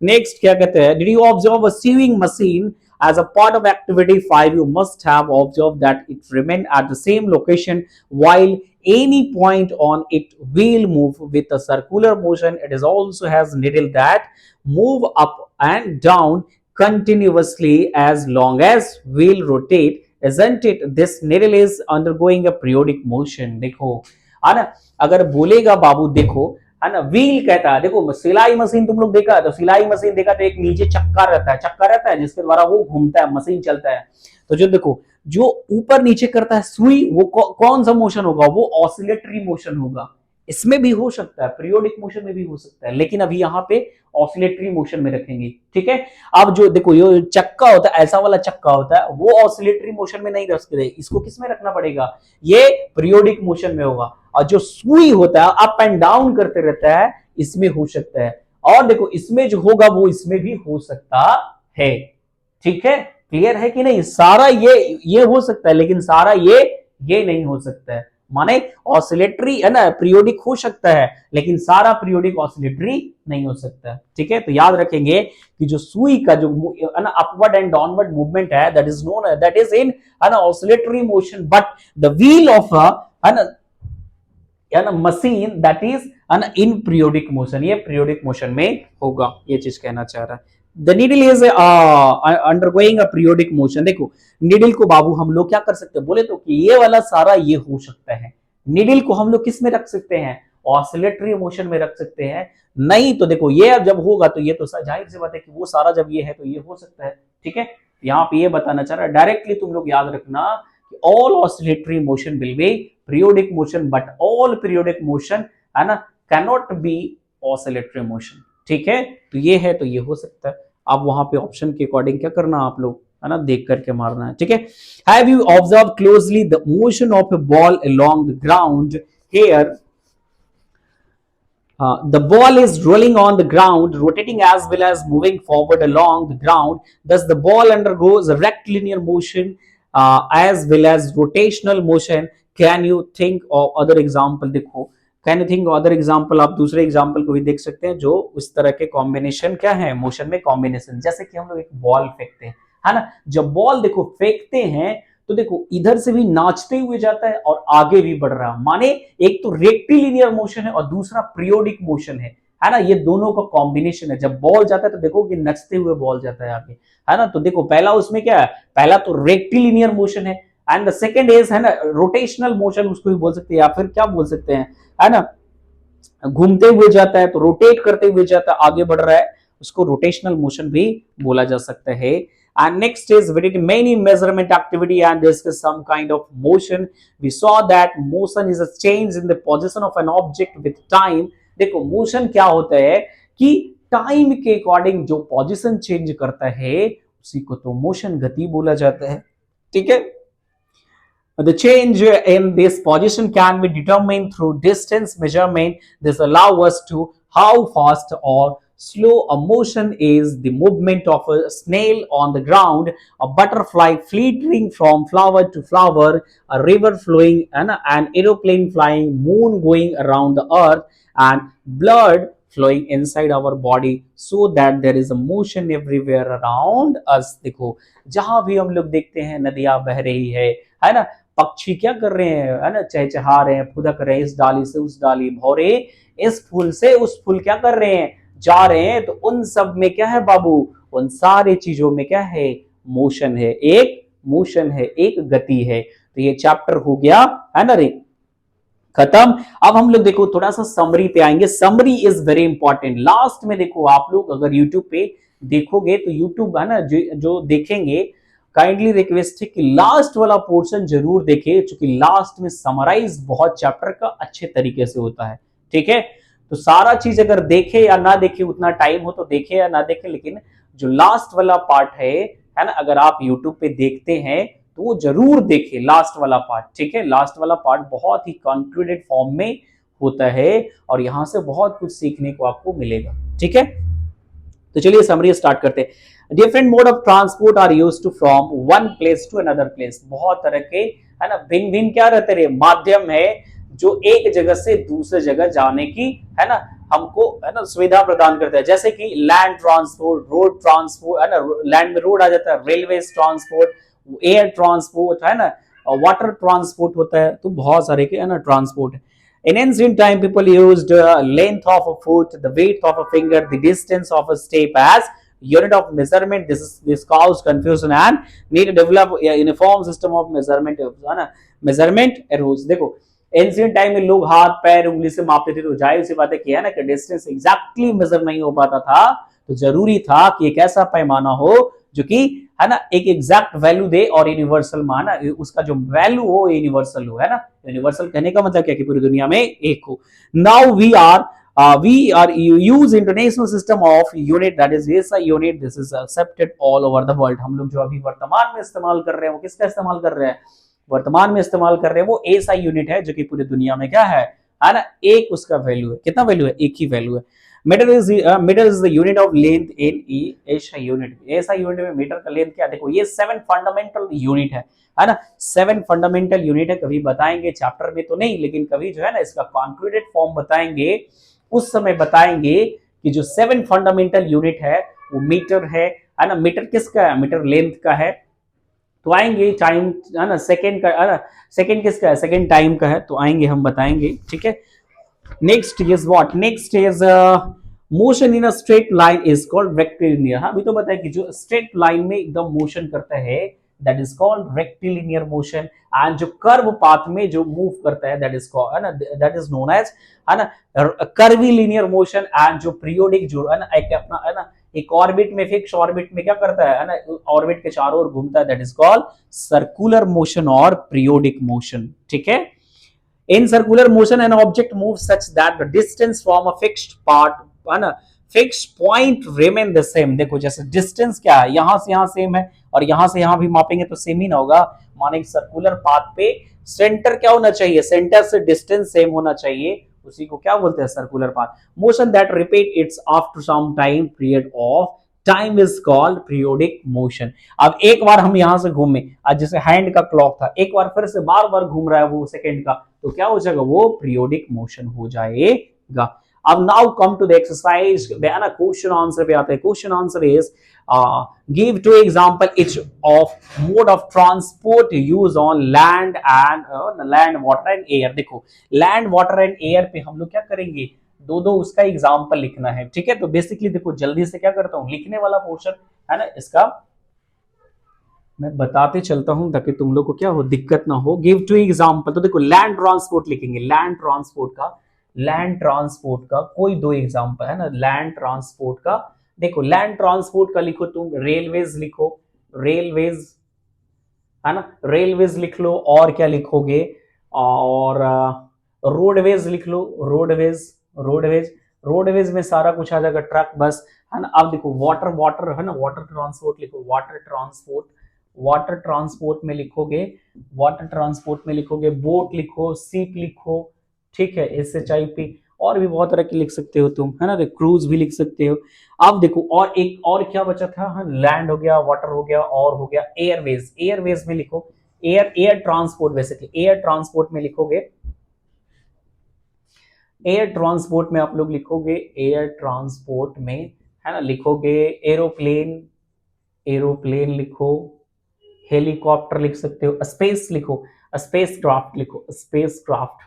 A: नेक्स्ट क्या कहते हैं, did you observe a sewing machine As a part of activity 5, you must have observed that it remained at the same location while any point on it will move with a circular motion. It is also has needle that move up and down continuously as long as wheel rotate, isn't it? This needle is undergoing a periodic motion. देखो है ना, अगर बोलेगा बाबू देखो है ना, wheel कहता है, देखो सिलाई मशीन तुम लोग देखा है, तो सिलाई मशीन देखा तो एक नीचे चक्का रहता है जिसके द्वारा वो घूमता है, मशीन चलता है। तो जो देखो जो ऊपर नीचे करता है सुई, वो कौन सा मोशन होगा, वो ऑसिलेटरी मोशन होगा। इसमें भी हो सकता है, पीरियोडिक मोशन में भी हो सकता है, लेकिन अभी यहाँ पे ऑसिलेटरी मोशन में रखेंगे, ठीक है। अब जो देखो ये चक्का होता है, ऐसा वाला चक्का होता है, वो ऑसिलेटरी मोशन में नहीं रख सकते, इसको किस में रखना पड़ेगा, ये पीरियोडिक मोशन में होगा। और जो सुई होता है अप एंड डाउन करते रहता है, इसमें हो सकता है। और देखो इसमें जो होगा वो इसमें भी हो सकता है, ठीक है। क्लियर है कि नहीं, सारा ये हो सकता है, लेकिन सारा ये नहीं हो सकता है। माने ऑसिलेटरी है ना, पीरियोडिक हो सकता है, लेकिन सारा पीरियोडिक ऑसिलेटरी नहीं हो सकता है, ठीक है। तो याद रखेंगे कि जो सुई का जो अपवर्ड एंड डाउनवर्ड मूवमेंट है, that is known, that is in oscillatory motion, but the wheel of machine that is in periodic motion, ये पीरियोडिक मोशन में होगा, ये चीज कहना चाह रहा है। The needle is undergoing a periodic motion. देखो नीडल को बाबू हम लोग क्या कर सकते हैं, बोले तो कि ये वाला सारा ये हो सकता है। नीडल को हम लोग किस में रख सकते हैं, ऑसिलेटरी मोशन में रख सकते हैं। नहीं तो देखो ये अब जब होगा तो ये तो जाहिर सी बात है कि वो सारा जब ये है तो ये हो सकता है, ठीक है। यहाँ पे ये बताना चाह रहा है, डायरेक्टली तुम लोग याद रखना कि all oscillatory motion will be periodic motion, but all periodic motion है ना कैनॉट बी ऑसिलेटरी मोशन, ठीक है। तो ये है तो ये हो सकता है। आप वहां पे ऑप्शन के अकॉर्डिंग क्या करना, आप लोग है ना देख करके मारना है, ठीक है। Have you observe closely the motion of A ball along the ground here, the ball is rolling on the ground, rotating as well as moving forward along the ground. Thus, the ball undergoes a rectilinear motion as well as rotational motion. Can you think of other example? देखो, can you think other example, आप दूसरे example को भी देख सकते हैं जो उस तरह के कॉम्बिनेशन क्या है मोशन में, कॉम्बिनेशन। जैसे कि हम लोग एक बॉल फेंकते हैं, है ना, जब बॉल देखो फेंकते हैं तो देखो इधर से भी नाचते हुए जाता है और आगे भी बढ़ रहा है, माने एक तो रेक्टिलिनियर मोशन है और दूसरा पीरियोडिक मोशन है ना, ये दोनों का कॉम्बिनेशन है। जब बॉल जाता है तो देखो कि नचते हुए बॉल जाता है आगे, है ना। तो देखो पहला उसमें क्या है, पहला तो रेक्टिलिनियर मोशन है, एंड द सेकंड इज है ना रोटेशनल मोशन, उसको भी बोल सकते हैं, या फिर क्या बोल सकते हैं, है ना, घूमते हुए जाता है तो रोटेट करते हुए जाता है, आगे बढ़ रहा है, उसको रोटेशनल मोशन भी बोला जा सकता है। And next is we did many measurement activity and discuss some kind of motion. We saw that motion is a change in the position of an object with time. देखो motion क्या होता है कि टाइम के according जो position change करता है उसी को तो मोशन, गति बोला जाता है, ठीक है। The change in this position can be determined through distance measurement. This allows us to how fast or slow a motion is, the movement of a snail on the ground, a butterfly flittering from flower to flower, a river flowing, and an aeroplane flying, moon going around the earth, and blood flowing inside our body, so that there is a motion everywhere around us. देखो जहां भी हम लोग देखते हैं नदियां बह रही है ना, पक्षी क्या कर रहे हैं, है ना, चहचहा रहे हैं, फुदक रहे हैं, इस डाली से उस डाली, भौरे इस फूल से उस फूल क्या कर रहे हैं, जा रहे हैं। तो उन सब में क्या है बाबू, उन सारे चीजों में क्या है, मोशन है, एक मोशन है, एक गति है। तो ये चैप्टर हो गया, है ना रे, खत्म। अब हम लोग देखो थोड़ा सा समरी पे आएंगे। Summary is very important. Last में देखो आप लोग अगर यूट्यूब पे देखोगे तो यूट्यूब है ना जो देखेंगे, काइंडली रिक्वेस्ट है कि लास्ट वाला पोर्शन जरूर देखे, क्योंकि लास्ट में समराइज बहुत चैप्टर का अच्छे तरीके से होता है, ठीक है। तो सारा चीज अगर देखे या ना देखे, उतना टाइम हो तो देखे या ना देखे, लेकिन जो लास्ट वाला पार्ट है ना, अगर आप यूट्यूब पे देखते हैं तो वो जरूर देखे लास्ट वाला पार्ट, ठीक है। लास्ट वाला पार्ट बहुत ही कंक्लूडेड फॉर्म में होता है और यहां से बहुत कुछ सीखने को आपको मिलेगा, ठीक है। तो चलिए समरी स्टार्ट करते हैं। Different mode of transport are used to from one place to another place. बहुत तरह के है ना भिन्न भिन्न क्या रहते रहे माध्यम है जो एक जगह से दूसरे जगह जाने की है ना हमको है ना सुविधा प्रदान करता है, जैसे कि लैंड ट्रांसपोर्ट, रोड ट्रांसपोर्ट है ना, लैंड में रोड आ जाता है, रेलवे ट्रांसपोर्ट, एयर ट्रांसपोर्ट है ना, वाटर ट्रांसपोर्ट होता है, तो बहुत सारे के है ना ट्रांसपोर्ट है। In ancient time, people used length of a foot, the width of a finger, the distance of a step as unit of measurement. This caused confusion and need to develop a uniform system of measurement, है ना, measurement rules। देखो ancient time में लोग हाथ पैर उंगली से मापते थे, तो जाहिर सी बातें किया ना कि डिस्टेंस एग्जैक्टली मेजर नहीं हो पाता था, तो जरूरी था कि एक ऐसा पैमाना हो जो कि है ना एक एग्जैक्ट वैल्यू दे और यूनिवर्सल माना, उसका जो वैल्यू हो यूनिवर्सल हो, है ना। यूनिवर्सल कहने का मतलब क्या कि पूरी दुनिया में एक हो। Now we are use international system of unit, that is SI unit, this is accepted all over the world। हम लोग जो अभी वर्तमान में इस्तेमाल कर रहे हैं वो किसका इस्तेमाल कर रहे हैं, वर्तमान में इस्तेमाल कर रहे हैं वो SI यूनिट है, जो कि पूरी दुनिया में क्या है ना, एक उसका वैल्यू है। कितना वैल्यू है, एक ही वैल्यू है। Metre is the unit of length in SI unit. SI unit में मीटर का लेंथ क्या, देखो ये 7 फंडामेंटल यूनिट है ना, 7 फंडामेंटल यूनिट है। कभी बताएंगे चैप्टर में तो नहीं, लेकिन कभी जो है ना इसका कॉन्क्लूडेड फॉर्म बताएंगे, उस समय बताएंगे कि जो 7 फंडामेंटल यूनिट है वो मीटर है ना। मीटर किसका है, मीटर लेंथ का है, तो आएंगे टाइम है ना, सेकंड का है ना, सेकंड किसका है, सेकंड टाइम का है, तो आएंगे हम बताएंगे, ठीक है। Next is what, next is motion in a straight line is called rectilinear. हाँ, अभी तो बताया कि जो स्ट्रेट लाइन में एकदम मोशन करता है that is called rectilinear motion, and जो कर्व पाथ में जो मूव करता है दैट इज कॉल्ड है ना, दैट इज नोन एज है ना कर्वीलिनियर मोशन। एंड जो पीरियोडिक जो है ना एक अपना है ना एक ऑर्बिट में, फिक्स ऑर्बिट में क्या करता है ना, ऑर्बिट के चारों ओर घूमता है, that is called circular motion और पीरियोडिक मोशन, ठीक है। In circular motion, an object moves such that the distance from a fixed part, है ना, fixed point remain the same। देखो जैसे डिस्टेंस क्या है, यहां से यहां सेम है और यहां से यहां भी मापेंगे तो सेम ही ना होगा। माने सर्कुलर पाथ पे सेंटर क्या होना चाहिए, सेंटर से डिस्टेंस सेम होना चाहिए, उसी को क्या बोलते हैं, circular path. Motion that repeat its after some time period of time is called periodic motion. अब एक बार हम यहां से घूमे, आज जैसे हैंड का क्लॉक था, एक बार फिर से बार बार घूम रहा है वो सेकंड का, तो क्या हो जाएगा, वो पीरियोडिक मोशन हो जाएगा। अब now come to the exercise, ना क्वेश्चन आंसर पे आते हैं। Question answer is give 2 example each of mode of transport use on land and land water and air. देखो लैंड वाटर एंड एयर पे हम लोग क्या करेंगे, दो उसका एग्जाम्पल लिखना है, ठीक है। तो बेसिकली देखो जल्दी से क्या करता हूं, लिखने वाला पोर्शन है ना इसका मैं बताते चलता हूं ताकि तुम लोग को क्या हो, दिक्कत ना हो। गिव 2 एग्जाम्पल, तो देखो लैंड ट्रांसपोर्ट लिखेंगे, लैंड ट्रांसपोर्ट का कोई 2 एग्जाम्पल है ना, लैंड ट्रांसपोर्ट का। देखो लैंड ट्रांसपोर्ट का लिखो तुम, रेलवेज लिखो, रेलवेज है ना, रेलवेज लिख लो, और क्या लिखोगे, और रोडवेज लिख लो, रोडवेज में सारा कुछ आ जाएगा, ट्रक बस है ना। अब देखो वाटर है ना, वाटर ट्रांसपोर्ट लिखो, वाटर ट्रांसपोर्ट में लिखोगे बोट लिखो, सीप लिखो, ठीक है, SHIP, और भी बहुत तरह की लिख सकते हो तुम, है ना, क्रूज भी लिख सकते हो। अब देखो और एक और क्या बचा था, हाँ, लैंड हो गया, वाटर हो गया, और हो गया एयरवेज में लिखो, air transport, basically air transport में लिखोगे, एयर ट्रांसपोर्ट में आप लोग लिखोगे, एयर ट्रांसपोर्ट में है ना लिखोगे एरोप्लेन लिखो, हेलीकॉप्टर लिख सकते हो, स्पेस लिखो, स्पेसक्राफ्ट लिखो, स्पेसक्राफ्ट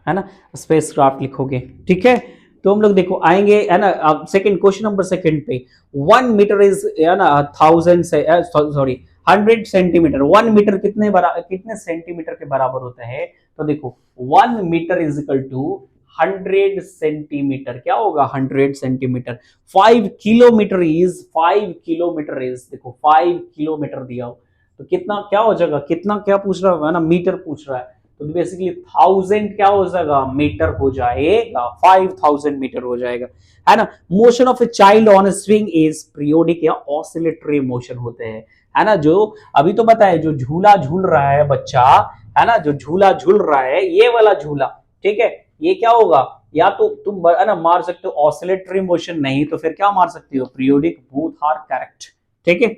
A: है ना, स्पेसक्राफ्ट लिखोगे, ठीक है। तो हम लोग देखो आएंगे है ना, अब सेकंड क्वेश्चन नंबर सेकंड पे, 1 मीटर इज है ना 1000 से सॉरी 100 सेंटीमीटर, 1 मीटर कितने सेंटीमीटर के बराबर होता है, तो देखो 1 metre is equal to 100 centimetre, क्या होगा 100 सेंटीमीटर। 5 किलोमीटर इज देखो 5 किलोमीटर दिया हो तो कितना क्या हो जाएगा, कितना क्या पूछ रहा है ना, मीटर पूछ रहा है, तो बेसिकली 1000 क्या हो जाएगा, मीटर हो जाएगा, 5000 मीटर हो जाएगा, है ना। Motion of a child on A swing is periodic या ऑसिलेटरी मोशन होते हैं, है ना। जो अभी तो बताए जो झूला झूल रहा है बच्चा, है ना, जो झूला झूल रहा है ये वाला झूला, ठीक है, ये क्या होगा, या तो तुम है ना मार सकते हो ऑसिलेटरी मोशन, नहीं तो फिर क्या मार सकते हो, पीरियोडिक, बोथ आर करेक्ट, ठीक है।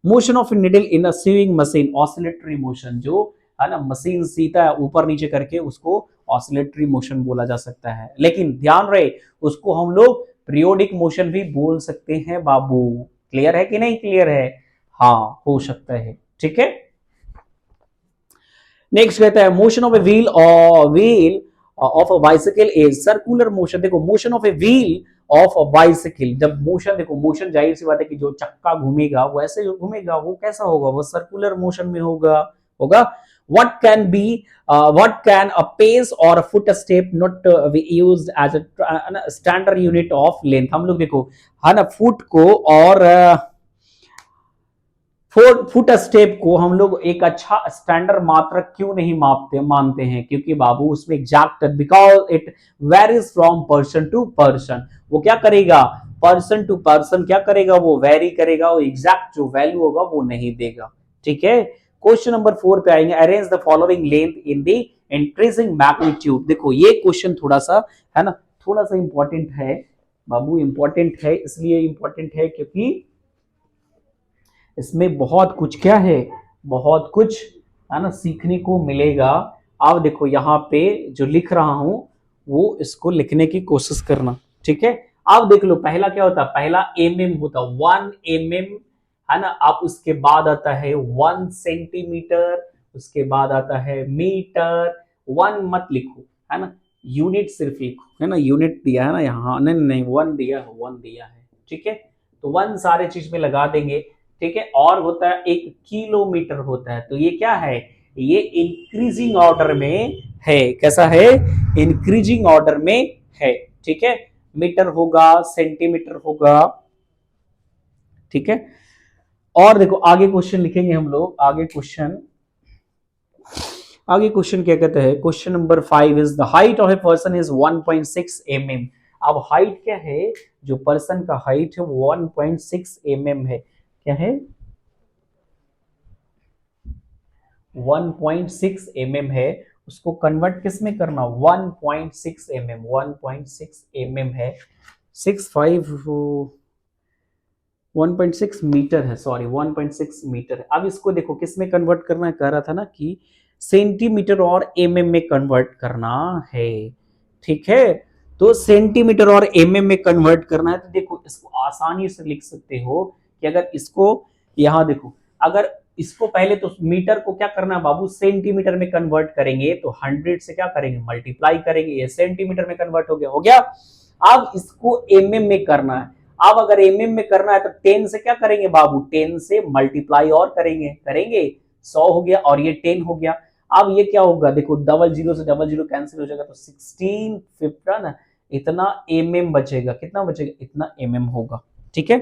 A: Motion of needle in a sewing machine, oscillatory motion, जो है ना मशीन सीता है ऊपर नीचे करके उसको ऑसिलेटरी मोशन बोला जा सकता है, लेकिन ध्यान रहे उसको हम लोग पीरियोडिक मोशन भी बोल सकते हैं बाबू। क्लियर है कि नहीं क्लियर है? हाँ हो सकता है, ठीक है। नेक्स्ट कहता है motion of a wheel of a bicycle is circular motion. देखो motion of a wheel of a bicycle, जब मोशन, देखो मोशन जाहिर सी बात है कि जो चक्का घूमेगा वो ऐसे घूमेगा, वो कैसा होगा, वो सर्कुलर मोशन में होगा। what can be what can a pace or a footstep not be used as a standard unit of length। हम लोग देखो है ना फुट को और फुट स्टेप को हम लोग एक अच्छा स्टैंडर्ड मात्रक क्यों नहीं मानते हैं, क्योंकि बाबू उसमें exact, because it varies from person to person. वो क्या करेगा, पर्सन टू पर्सन क्या करेगा, वो वेरी करेगा, वो एग्जैक्ट जो वैल्यू होगा वो नहीं देगा, ठीक है। क्वेश्चन नंबर 4 पे आएंगे, arrange the following length in the increasing magnitude. देखो ये क्वेश्चन थोड़ा सा है ना, थोड़ा सा इंपॉर्टेंट है बाबू, इंपॉर्टेंट है इसलिए इंपॉर्टेंट है क्योंकि इसमें बहुत कुछ क्या है, बहुत कुछ है ना सीखने को मिलेगा। अब देखो यहाँ पे जो लिख रहा हूं वो इसको लिखने की कोशिश करना, ठीक है। अब देख लो पहला क्या होता है, पहला mm होता, 1 mm है ना। अब उसके बाद आता है 1 सेंटीमीटर, उसके बाद आता है मीटर। 1 मत लिखो है ना, यूनिट सिर्फ लिखो, है ना, यूनिट दिया है ना यहाँ, नहीं नहीं 1 दिया है, 1 दिया है, ठीक है। तो 1 सारे चीज में लगा देंगे, ठीक है। और होता है 1 किलोमीटर होता है, तो ये क्या है, ये इंक्रीजिंग ऑर्डर में है, कैसा है, इंक्रीजिंग ऑर्डर में है, ठीक है। मीटर होगा, सेंटीमीटर होगा, ठीक है। और देखो आगे क्वेश्चन लिखेंगे हम लोग, आगे क्वेश्चन क्या कहते हैं, question number 5 is the height of a person is 1.6 mm। अब हाइट क्या है, जो पर्सन का हाइट है वो 1.6 mm है, क्या है 1.6 mm है, उसको कन्वर्ट किस में करना, 1.6 mm, 1.6 mm है 1.6 मीटर है, सॉरी 1.6 मीटर है। अब इसको देखो किस में कन्वर्ट करना है, कह रहा था ना कि सेंटीमीटर और mm में कन्वर्ट करना है, ठीक है। तो सेंटीमीटर और mm में कन्वर्ट करना है, तो देखो इसको आसानी से लिख सकते हो कि अगर इसको यहां देखो, अगर इसको पहले तो मीटर को क्या करना है बाबू, सेंटीमीटर में कन्वर्ट करेंगे, तो 100 से क्या करेंगे, मल्टीप्लाई करेंगे, ये सेंटीमीटर में कन्वर्ट हो गया। अब इसको mm में करना है, अब अगर mm में करना है तो 10 से क्या करेंगे बाबू, 10 से मल्टीप्लाई और करेंगे 100 हो गया और ये 10 हो गया। अब ये क्या होगा, देखो डबल जीरो से डबल जीरो कैंसिल हो जाएगा, तो 16 15 ना, इतना mm बचेगा, कितना बचेगा, इतना mm होगा, ठीक है।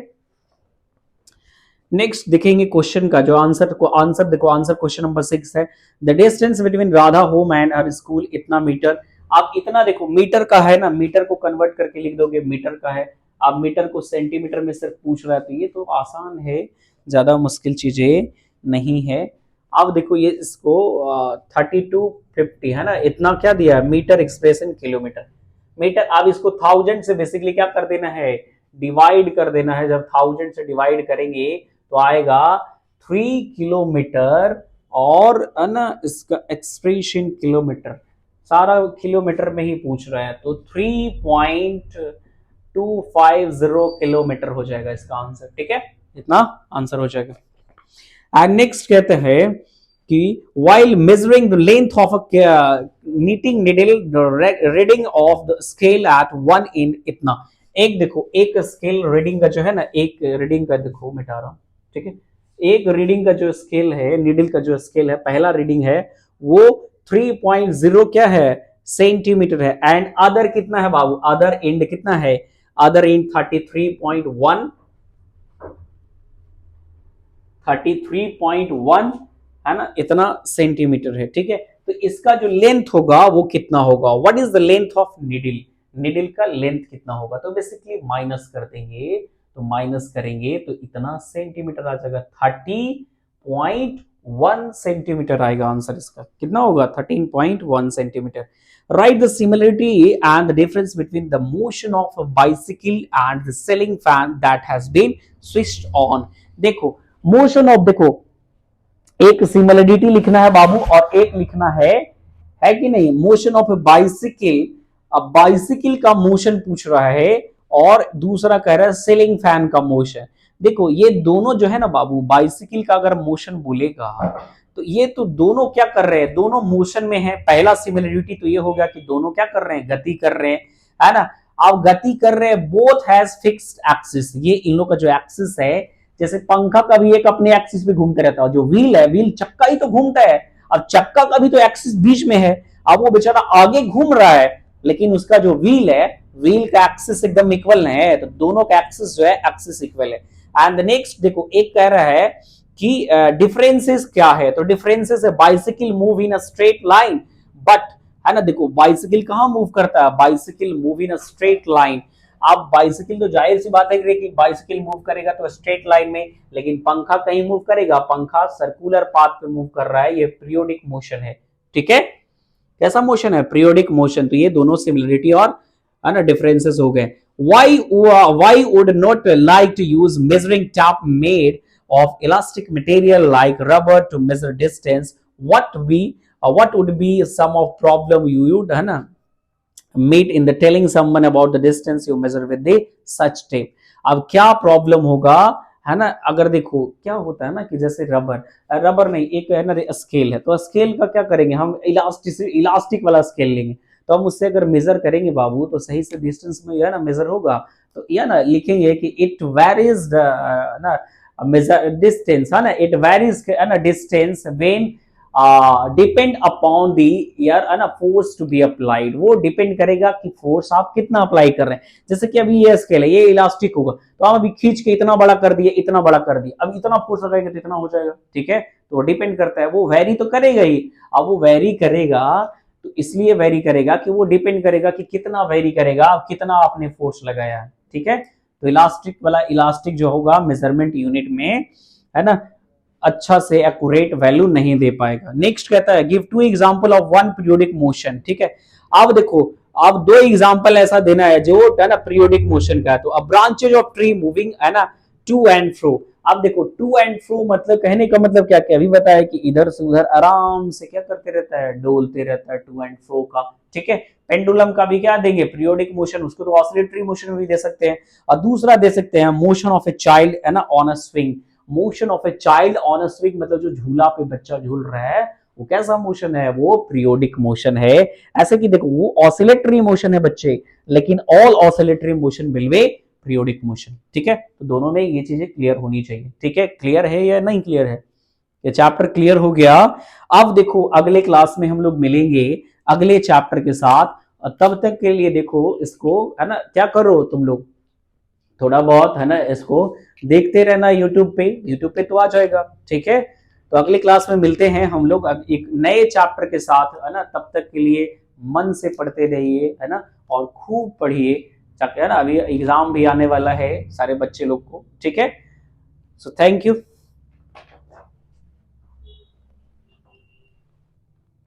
A: नेक्स्ट देखेंगे क्वेश्चन का जो आंसर देखो, आंसर क्वेश्चन नंबर 6 है, the distance between Radha home and her school इतना मीटर। आप इतना देखो मीटर का है ना, मीटर को कन्वर्ट करके लिख दोगे, मीटर का है। आप मीटर को सेंटीमीटर में सिर्फ पूछ रहा है, तो ये तो आसान है, ज्यादा मुश्किल चीजें नहीं है। अब देखो ये इसको 3250 है ना, इतना क्या दिया है, मीटर एक्सप्रेशन किलोमीटर मीटर। अब इसको 1000 से बेसिकली क्या कर देना है, डिवाइड कर देना है। जब 1000 से डिवाइड करेंगे तो आएगा 3 किलोमीटर, और है ना इसका एक्सप्रेशन किलोमीटर, सारा किलोमीटर में ही पूछ रहा है, तो 3.250 किलोमीटर हो जाएगा इसका आंसर, ठीक है, इतना आंसर हो जाएगा। एंड नेक्स्ट कहते हैं कि while measuring the length of a knitting needle, the reading of the scale at one end इतना। एक देखो, एक स्केल रीडिंग का जो है ना, एक रीडिंग का देखो मिटा रहा हूं, ठीक है, एक रीडिंग का जो स्केल है, नीडल का जो स्केल है, पहला रीडिंग है वो 3.0 क्या है, सेंटीमीटर है। एंड अदर कितना है बाबू, अदर एंड कितना है, अदर एंड 33.1 है ना, इतना सेंटीमीटर है, ठीक है। तो इसका जो लेंथ होगा वो कितना होगा, what is the length of needle, needle का लेंथ कितना होगा, तो बेसिकली माइनस कर देंगे, तो माइनस करेंगे तो इतना सेंटीमीटर आ जाएगा, 30.1 सेंटीमीटर आएगा आंसर इसका, कितना होगा 13.1 centimetre. Write the similarity and the difference between the motion of a bicycle and the ceiling fan that has been switched on. देखो मोशन ऑफ, देखो एक सिमिलरिटी लिखना है बाबू और एक लिखना है है कि नहीं, मोशन ऑफ ए बाइसिकल, अब बाइसिकल का मोशन पूछ रहा है और दूसरा कह रहा है सीलिंग फैन का मोशन। देखो ये दोनों जो है ना बाबू, बाइसिकल का अगर मोशन बोलेगा तो ये तो दोनों क्या कर रहे हैं, दोनों मोशन में है। पहला सिमिलरिटी तो ये हो गया कि दोनों क्या कर रहे हैं, गति कर रहे हैं, है ना। आप गति कर रहे हैं, बोथ हैज फिक्स्ड एक्सिस, ये इन लोग का जो एक्सिस है, जैसे पंखा का भी एक अपने एक्सिस पे घूमते रहता है, जो व्हील है, व्हील चक्का ही तो घूमता है, अब चक्का का भी तो एक्सिस बीच में है, अब वो बेचारा आगे घूम रहा है, लेकिन उसका जो व्हील है, व्हील का एक्सिस एकदम इक्वल है, तो दोनों का एक्सिस जो है एक्सिस इक्वल है। एंड नेक्स्ट देखो, एक कह रहा है कि डिफरेंसेस क्या है, तो डिफरेंसेस है bicycle move in a straight line, but है ना, देखो बाइसिकल कहां मूव करता है, bicycle move in a straight line. अब बाइसिकल तो जाहिर सी बात है कि बाइसिकल मूव करेगा तो स्ट्रेट लाइन में, लेकिन पंखा कहीं मूव करेगा, पंखा सर्कुलर पाथ पे मूव कर रहा है, ये पीरियोडिक मोशन है, ठीक है। कैसा मोशन है, पीरियोडिक मोशन। तो ये दोनों सिमिलरिटी और है ना डिफरेंसेस हो गए। why would not like to use measuring tape made of elastic material like rubber to measure distance? What would be some of problem you would है ना meet in the telling someone about the distance you measure with the such tape? अब क्या problem होगा, है ना, अगर देखो क्या होता है ना कि जैसे रबर नहीं, एक है ना स्केल है, तो स्केल का क्या करेंगे हम, इलास्टिक वाला स्केल लेंगे, तो हम उससे अगर मेजर करेंगे बाबू तो सही से डिस्टेंस में है ना मेजर होगा, तो यह ना लिखेंगे कि इट वेरीज ना मेजर डिस्टेंस, है ना, इट वेरीज है ना distance when depend upon the year है ना फोर्स टू बी अप्लाइड, वो डिपेंड करेगा कि फोर्स आप कितना अप्लाई कर रहे हैं। जैसे कि अभी ये स्केल है, ये इलास्टिक होगा, तो हम अभी खींच के इतना बड़ा कर दिए, इतना बड़ा कर दिया, अब इतना फोर्स लगाएंगे तो इतना हो जाएगा, ठीक है। तो डिपेंड करता है, वो वेरी तो करेगा ही। अब वो वेरी करेगा तो इसलिए वेरी करेगा कि वो डिपेंड करेगा कि कितना वेरी करेगा, कितना आपने फोर्स लगाया है, ठीक है। तो इलास्टिक वाला, इलास्टिक जो होगा मेजरमेंट यूनिट में है ना अच्छा से एक्यूरेट वैल्यू नहीं दे पाएगा। नेक्स्ट कहता है give two example of one periodic motion, ठीक है। अब देखो, अब दो एग्जांपल ऐसा देना है जो है ना पीरियोडिक मोशन का है। तो अब ब्रांचेज ऑफ ट्री मूविंग है ना टू एंड फ्रो। अब देखो टू एंड फ्रो मतलब कहने का मतलब क्या क्या, अभी बताया कि इधर से उधर आराम से क्या करते रहता है, डोलते रहता है टू एंड फ्रो का, ठीक है। पेंडुलम का भी क्या देंगे, पीरियोडिक मोशन, उसको तो ऑसिलेटरी मोशन भी दे सकते हैं। और दूसरा दे सकते हैं मोशन ऑफ ए चाइल्ड है ना on a swing. Motion of a child on a swing मतलब जो झूला पे बच्चा झूल रहा है, वो कैसा मोशन है, वो पीरियोडिक मोशन है। ऐसे कि देखो वो ऑसिलेटरी मोशन है बच्चे, लेकिन all oscillatory motion will be periodic motion, ठीक है। तो दोनों में ये चीजें क्लियर होनी चाहिए, ठीक है। क्लियर है या नहीं क्लियर है, ये चैप्टर क्लियर हो गया। अब देखो अगले क्लास में हम लोग मिलेंगे अगले चैप्टर के साथ, तब तक के लिए देखो इसको है ना क्या करो तुम लोग, थोड़ा बहुत है ना इसको देखते रहना यूट्यूब पे तो आ जाएगा, ठीक है। तो अगली क्लास में मिलते हैं हम लोग एक नए चैप्टर के साथ, है ना। तब तक के लिए मन से पढ़ते रहिए, है ना, और खूब पढ़िए, है ना। अभी एग्जाम भी आने वाला है सारे बच्चे लोग को, ठीक है। So thank you.